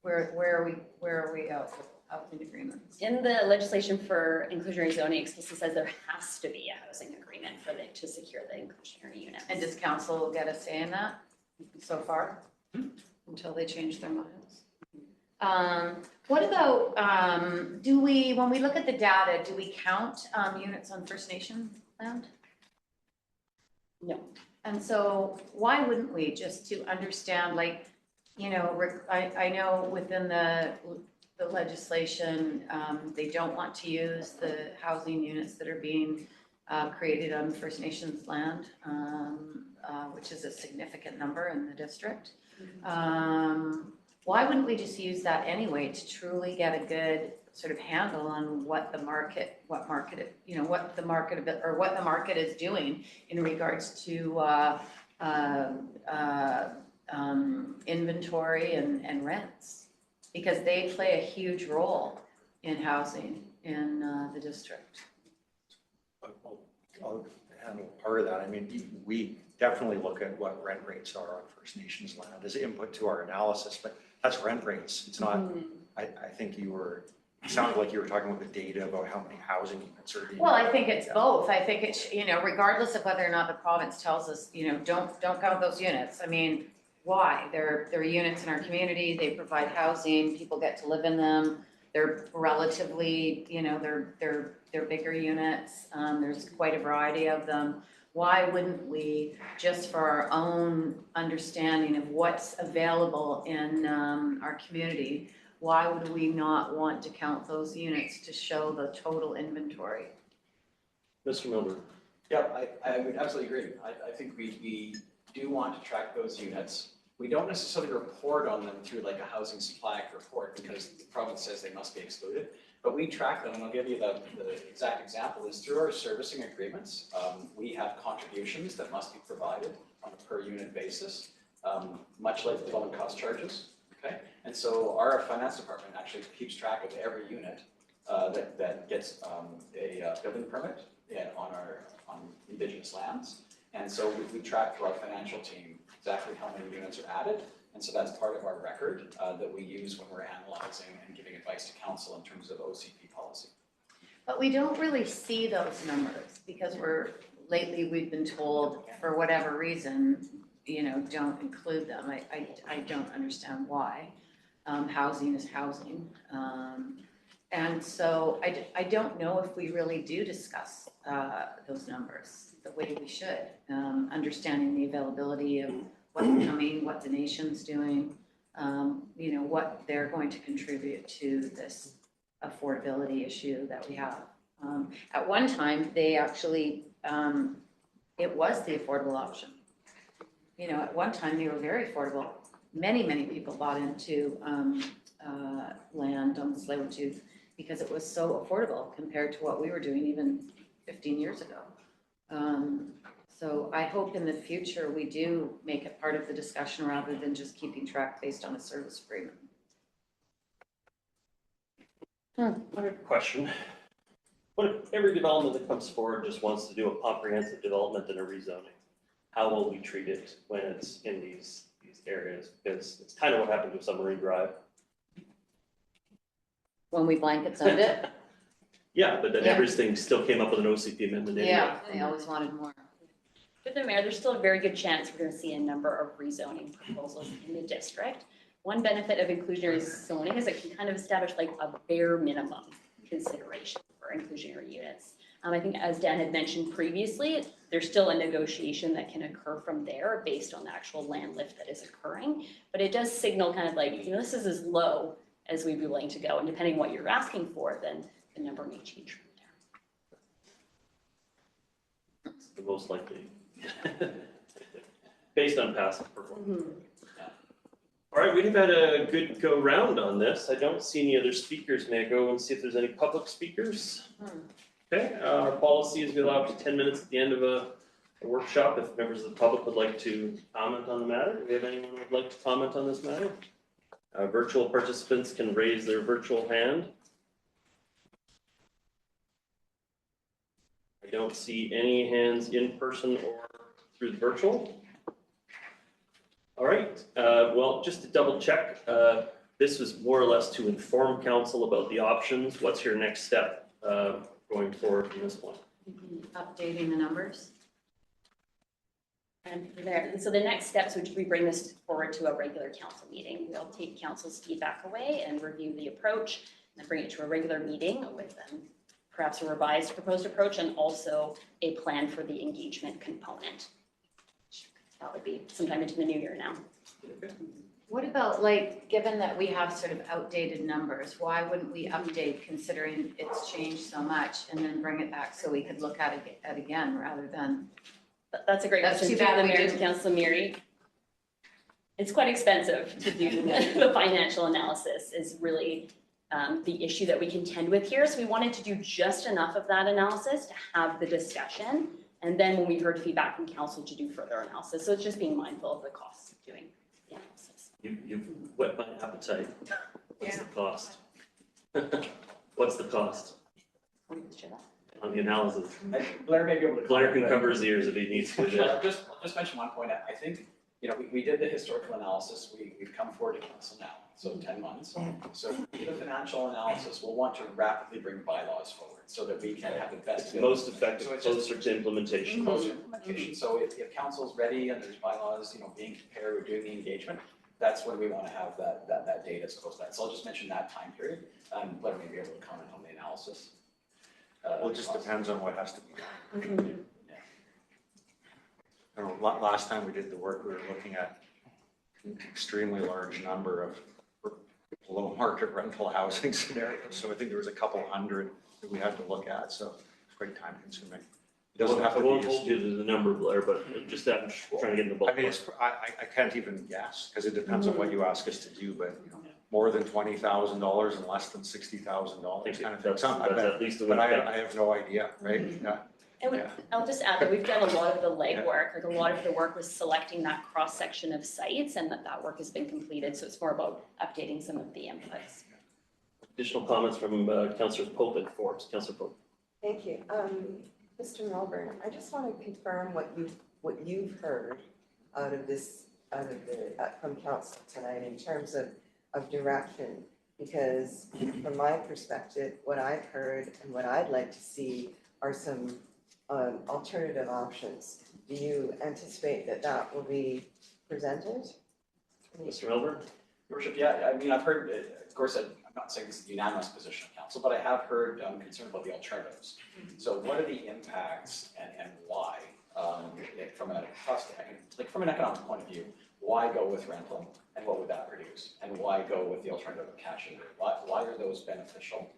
Where are we out with housing agreements? In the legislation for inclusionary zoning, explicitly says there has to be a housing agreement for to secure the inclusionary units. And does council get a say in that so far, until they change their minds? What about, when we look at the data, do we count units on First Nation land? No. And so why wouldn't we, just to understand, like, you know, I know within the legislation, they don't want to use the housing units that are being created on First Nations land, which is a significant number in the district. Why wouldn't we just use that anyway to truly get a good sort of handle on what the market is doing in regards to inventory and rents? Because they play a huge role in housing in the district. I'll handle part of that. I mean, we definitely look at what rent rates are on First Nations land as input to our analysis, but that's rent rates. It's not, I think it sounded like you were talking about the data about how many housing units are being. Well, I think it's both. I think it's, you know, regardless of whether or not the province tells us, you know, don't count those units. I mean, why? They're units in our community, they provide housing, people get to live in them. They're relatively, you know, they're bigger units. There's quite a variety of them. Why wouldn't we, just for our own understanding of what's available in our community, why would we not want to count those units to show the total inventory? Mr. Milburn. Yeah, I would absolutely agree. I think we do want to track those units. We don't necessarily report on them through like a housing supply act report because the province says they must be excluded. But we track them, and I'll give you the exact example is through our servicing agreements. We have contributions that must be provided on a per unit basis, much like development cost charges. Okay, and so our finance department actually keeps track of every unit that gets a building permit on Indigenous lands. And so we track through our financial team exactly how many units are added. And so that's part of our record that we use when we're analyzing and giving advice to council in terms of OCP policy. But we don't really see those numbers because lately we've been told, for whatever reason, you know, don't include them. I don't understand why. Housing is housing. And so I don't know if we really do discuss those numbers the way we should, understanding the availability of what's coming, what the nation's doing, you know, what they're going to contribute to this affordability issue that we have. At one time, they actually, it was the affordable option. You know, at one time, they were very affordable. Many people bought into land on the Tsleil-Waututh because it was so affordable compared to what we were doing even 15 years ago. So I hope in the future we do make it part of the discussion rather than just keeping track based on a service agreement. Question. What if every development that comes forward just wants to do a comprehensive development and a rezoning? How will we treat it when it's in these areas? Because it's kind of what happened with Submarine Drive. When we blanket zoned it? Yeah, but then Yeah. everything still came up with an OCP amendment anyway. Yeah, they always wanted more. But the mayor, there's still a very good chance we're going to see a number of rezoning proposals in the district. One benefit of inclusionary zoning is it can kind of establish like a bare minimum consideration for inclusionary units. I think as Dan had mentioned previously, there's still a negotiation that can occur from there based on the actual land lift that is occurring. But it does signal kind of like, you know, this is as low as we'd be willing to go. And depending on what you're asking for, then the number may change from there. It's the most likely. Based on past performance. All right, we've had a good go round on this. I don't see any other speakers. May I go and see if there's any public speakers? Okay, our policy is we allow up to 10 minutes at the end of a workshop if members of the public would like to comment on the matter. Do we have anyone who would like to comment on this matter? Virtual participants can raise their virtual hand. I don't see any hands in person or through the virtual. All right, well, just to double check, This was more or less to inform council about the options. What's your next step going forward from this point? Updating the numbers. And from there, so the next steps would be bring this forward to a regular council meeting. We'll take council's feedback away and review the approach, and then bring it to a regular meeting with perhaps a revised proposed approach and also a plan for the engagement component. That would be sometime into the new year now. What about, like, given that we have sort of outdated numbers, why wouldn't we update considering it's changed so much and then bring it back so we could look at it again rather than? That's a great That's question. too bad The we mayor to didn't. council Miri. It's quite expensive to do the financial analysis is really the issue that we contend with here. So we wanted to do just enough of that analysis to have the discussion. And then when we heard feedback from council to do further analysis. So it's just being mindful of the costs of doing the analysis. You've whet my appetite. What's Yeah. the cost? What's the cost Let me just share that. on the analysis? Blair may be able to. Blair can comment, cover his ears if he needs to. but I'll just mention one point. I think, you know, we did the historical analysis. We've come forward to council now, so 10 months. So the financial analysis, we'll want to rapidly bring bylaws forward so that we can have the best. Most effective, So it's just- closer to implementation. Closer implementation. So if council's ready and there's bylaws, you know, being prepared, we're doing the engagement, that's when we want to have that data as close to that. So I'll just mention that time period, and Blair may be able to comment on the analysis. Well, it just depends on what has to be done. Mm-hmm. I don't know, last time we did the work, we were looking at an extremely large number of below market rental housing scenarios. So I think there was a couple hundred that we had to look at, so it's quite time consuming. It doesn't have I to won't be. hold you to the number, Blair, but just that, I'm just trying to get in the I mean, ballpark. I can't even guess, because it depends on what you ask us to do, but you know, more than $20,000 and less than $60,000 kind of thing. That's I bet. at least the But one. I have no idea, right? Yeah. And Yeah. I'll just add that we've done a lot of the legwork, like a lot of the work was selecting that cross-section of sites and that work has been completed. So it's more about updating some of the inputs. Additional comments from Councillor Pope and Forbes. Councillor Pope. Thank you. Mr. Melbourne, I just want to confirm what you've heard out of this, from council tonight in terms of direction. Because from my perspective, what I've heard and what I'd like to see are some alternative options. Do you anticipate that will be presented? Mr. Melbourne? Your Worship, yeah, I mean, I've heard, of course, I'm not saying this is the unanimous position of council, but I have heard concern about the alternatives. So what are the impacts and why? From a cost, like from an economic point of view, why go with rental and what would that produce? And why go with the alternative of cash in? Why are those beneficial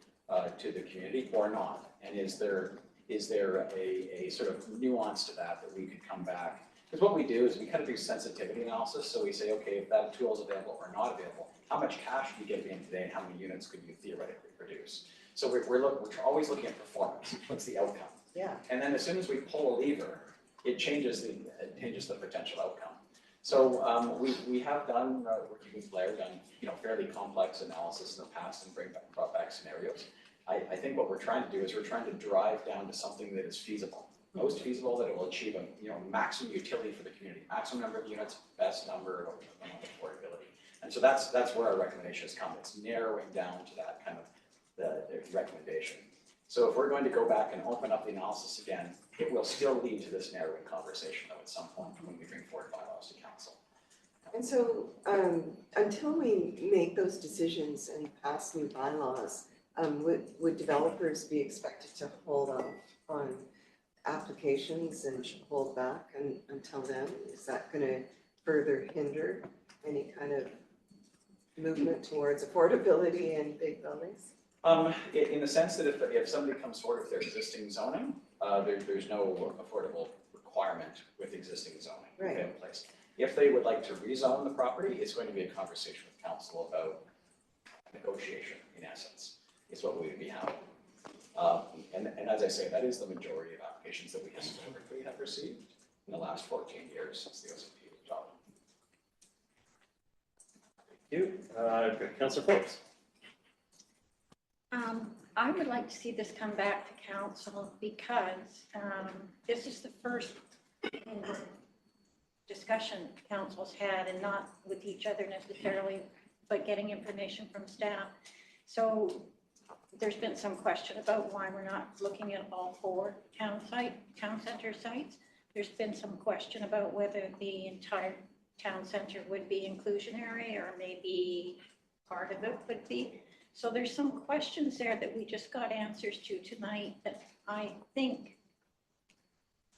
to the community or not? And is there a sort of nuance to that we could come back? Because what we do is we kind of do sensitivity analysis. So we say, okay, if that tool is available or not available, how much cash do you get in today and how many units could you theoretically produce? So we're always looking at performance. What's the outcome? Yeah. And then as soon as we pull a lever, it changes the potential outcome. So we have done, working with Blair, done fairly complex analysis in the past and brought back scenarios. I think what we're trying to do is we're trying to drive down to something that is feasible. Most feasible, that it will achieve a maximum utility for the community, maximum number of units, best number of affordability. And so that's where our recommendation has come. It's narrowing down to that kind of the recommendation. So if we're going to go back and open up the analysis again, it will still lead to this narrowing conversation though at some point when we bring forward bylaws to council. And so until we make those decisions and pass new bylaws, would developers be expected to hold off on applications and hold back until then? Is that going to further hinder any kind of movement towards affordability in big buildings? In the sense that if somebody comes forward with their existing zoning, there's no affordable requirement with existing zoning Right. in place. If they would like to rezone the property, it's going to be a conversation with council about negotiation, in essence, is what we would be having. And as I say, that is the majority of applications that we historically have received in the last 14 years since the OCP was adopted. Thank you. Councillor Forbes. I would like to see this come back to council because this is the first discussion council's had and not with each other necessarily but getting information from staff. So there's been some question about why we're not looking at all 4 town center sites. There's been some question about whether the entire town center would be inclusionary or maybe part of it would be. So there's some questions there that we just got answers to tonight that I think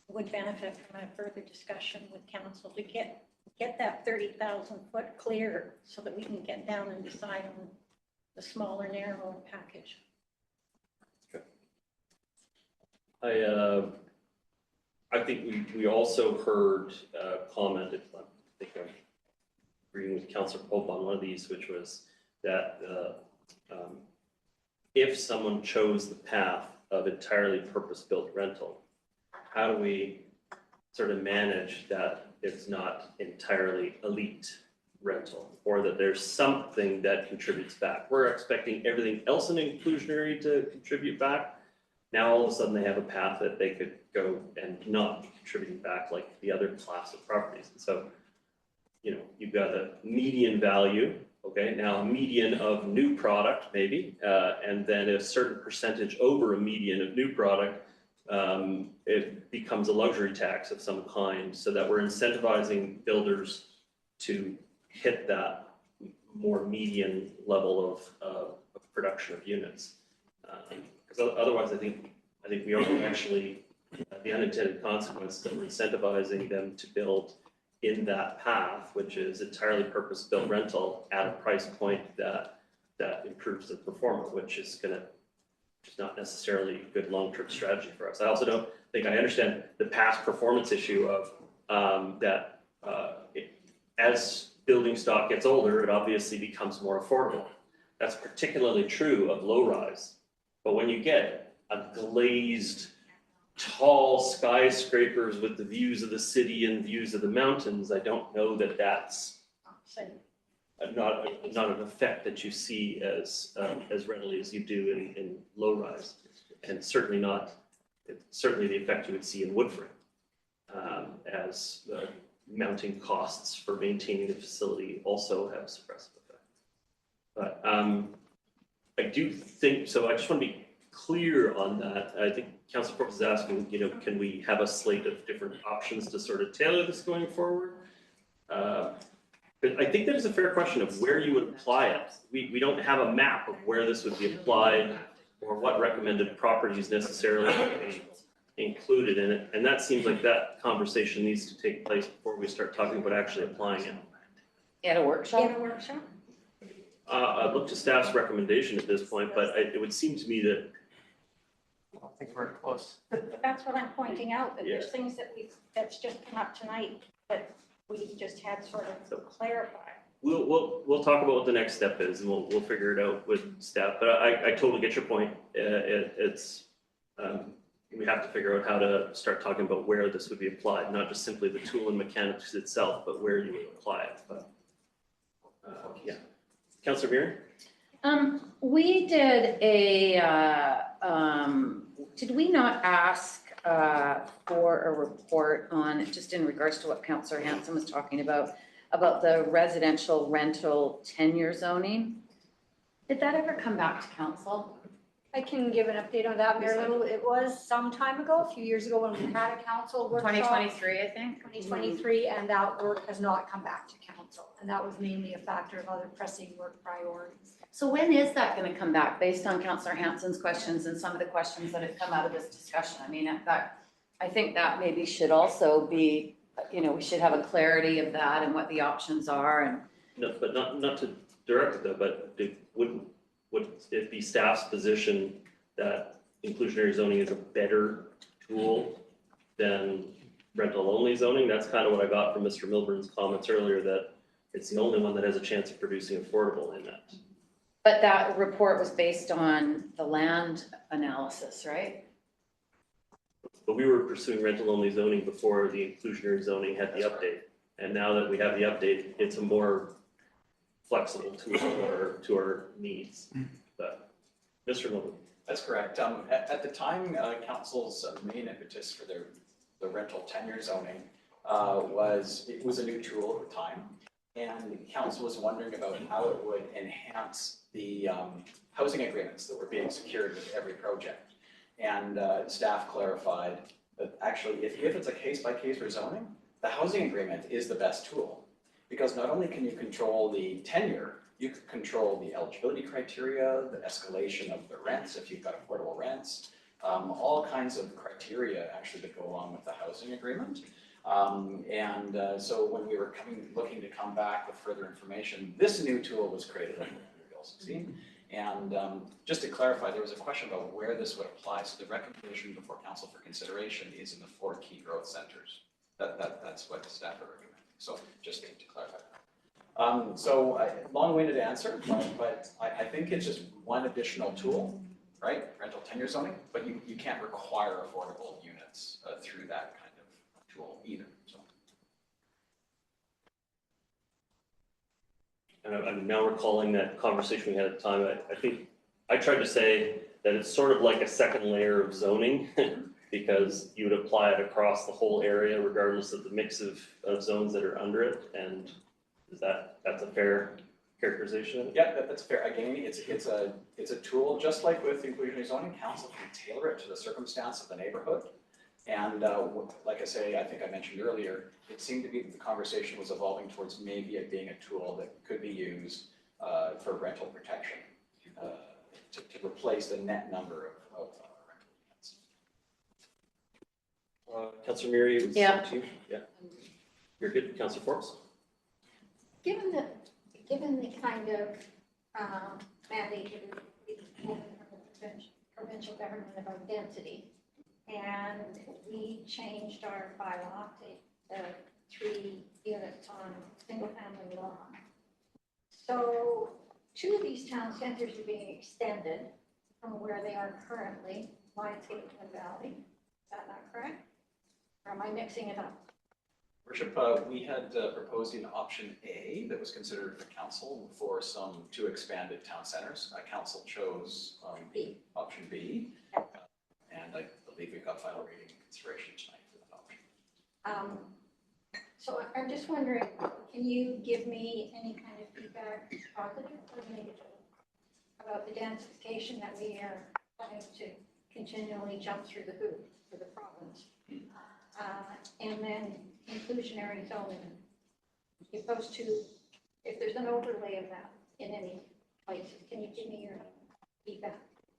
would benefit from a further discussion with council to get that 30,000 foot clear so that we can get down and decide on the smaller, narrower package. I think we also heard comment, if I think I'm agreeing with Councillor Pope on one of these, which was that if someone chose the path of entirely purpose-built rental, how do we sort of manage that it's not entirely elite rental, or that there's something that contributes back? We're expecting everything else in inclusionary to contribute back. Now all of a sudden they have a path that they could go and not be contributing back like the other class of properties. And so, you know, you've got a median value, okay, now a median of new product maybe, and then a certain percentage over a median of new product, it becomes a luxury tax of some kind, so that we're incentivizing builders to hit that more median level of production of units. Because otherwise, I think we are actually the unintended consequence that we're incentivizing them to build in that path, which is entirely purpose-built rental at a price point that improves the performance, which is not necessarily a good long-term strategy for us. I also don't think I understand the past performance issue of that as building stock gets older, it obviously becomes more affordable. That's particularly true of low-rise. But when you get a glazed, tall skyscrapers with the views of the city and views of the mountains, I don't know that that's not an effect that you see as readily as you do in low-rise, and certainly the effect you would see in wood frame, as mounting costs for maintaining the facility also have a suppressive effect. But I do think, so I just want to be clear on that. I think Councilor Forbes is asking, you know, can we have a slate of different options to sort of tailor this going forward? But I think that is a fair question of where you would apply it. We don't have a map of where this would be applied or what recommended properties necessarily would be included in it. And that seems like that conversation needs to take place before we start talking about actually applying it. At a workshop? In a workshop? I'd look to staff's recommendation at this point, but it would seem to me that I don't think we're close. That's what I'm pointing out, that there's things that's just come up tonight that we just had sort of clarified. we'll talk about what the next step is, and we'll figure it out with staff. But I totally get your point. It's we have to figure out how to start talking about where this would be applied, not just simply the tool and mechanics itself, but where you would apply it. But yeah, Councillor Mirren? We did did we not ask for a report on, just in regards to what Councillor Hanson was talking about the residential rental tenure zoning? Did that ever come back to council? I can give an update on that, Mayor Little. It was some time ago, a few years ago, when we had a council workshop. 2023, I think. 2023, and that work has not come back to council. And that was mainly a factor of other pressing work priorities. So when is that going to come back, based on Councillor Hanson's questions and some of the questions that have come out of this discussion? I mean, I think that maybe should also be, you know, we should have a clarity of that and what the options are. And No, but not to direct it though, but would it be staff's position that inclusionary zoning is a better tool than rental only zoning? That's kind of what I got from Mr. Milburn's comments earlier, that it's the only one that has a chance of producing affordable in that. but that report was based on the land analysis, right? But we were pursuing rental only zoning before the inclusionary zoning had the update. And now that we have the update, it's a more flexible tool to our needs. But Mr. Milburn. That's correct. At the time, council's main impetus for the rental tenure zoning was a new tool at the time. And council was wondering about how it would enhance the housing agreements that were being secured with every project. And staff clarified that actually, if it's a case-by-case rezoning, the housing agreement is the best tool. Because not only can you control the tenure, you can control the eligibility criteria, the escalation of the rents, if you've got affordable rents, all kinds of criteria actually that go along with the housing agreement. So when we were looking to come back with further information, this new tool was created under Bill 16. And just to clarify, there was a question about where this would apply. So the recommendation before council for consideration is in the 4 key growth centers. That's what the staff are recommending. So just to clarify. Long-winded answer, but I think it's just one additional tool, right? Rental tenure zoning, but you can't require affordable units through that kind of tool either. So. And I'm now recalling that conversation we had at the time. I think I tried to say that it's sort of like a second layer of zoning because you would apply it across the whole area regardless of the mix of zones that are under it. And that's a fair characterization of it? Yeah, that's fair. Again, it's a tool, just like with inclusionary zoning, council can tailor it to the circumstance of the neighborhood. And like I say, I think I mentioned earlier, it seemed to be that the conversation was evolving towards maybe it being a tool that could be used for rental protection to replace the net number of rental units. Councillor Miri, it was Yeah. to you. Yeah. You're good, Councillor Forbes? Given the kind of mandate that we have from the provincial government about density, and we changed our bylaw to 3 units on single-family law. So 2 of these town centers are being extended from where they are currently, Lionsgate and Valley. Is that not correct? Or am I mixing it up? Worship, we had proposed in option A that was considered for council for 2 expanded town centers. Council chose B. Option B, and I believe we've got final reading consideration tonight for that option. So I'm just wondering, can you give me any kind of feedback, positive or negative, about the densification that we are trying to continually jump through the hoop for the province? And then inclusionary zoning. If those 2, if there's an overlay of that in any places, can you give me your feedback?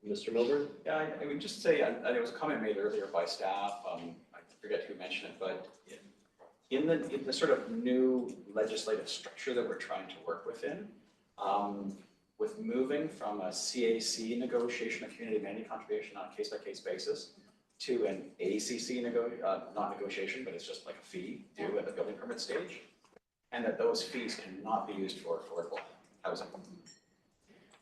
Mr. Milburn? Yeah, I would just say, and it was a comment made earlier by staff, I forget who mentioned it, but in the sort of new legislative structure that we're trying to work within, with moving from a CAC negotiation, a community amenity contribution on a case-by-case basis, to an ACC not negotiation, but it's just like a fee due at the building permit stage, and that those fees cannot be used for affordable housing.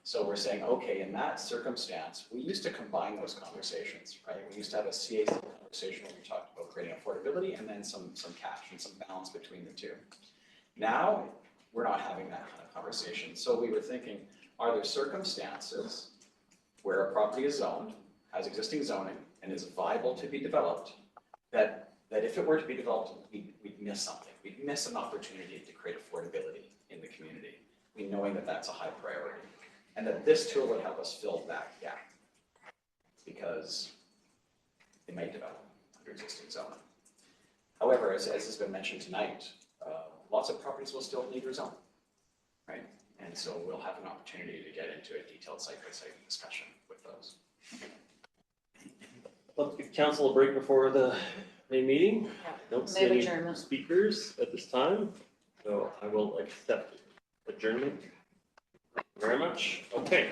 So we're saying, okay, in that circumstance, we used to combine those conversations, right? We used to have a CAC conversation where we talked about creating affordability and then some cash and some balance between the 2. Now, we're not having that kind of conversation. So we were thinking, are there circumstances where a property is zoned, has existing zoning, and is viable to be developed, that if it were to be developed, we'd miss something. We'd miss an opportunity to create affordability in the community, knowing that that's a high priority. And that this tool would help us fill that gap because it may develop under existing zoning. However, as has been mentioned tonight, lots of properties will still need rezone, right? And so we'll have an opportunity to get into a detailed site-by-site discussion with those. Let's give council a break before the main meeting. Don't see any Adjournment. speakers at this time, so I will accept adjournment. Thank you very much. Okay.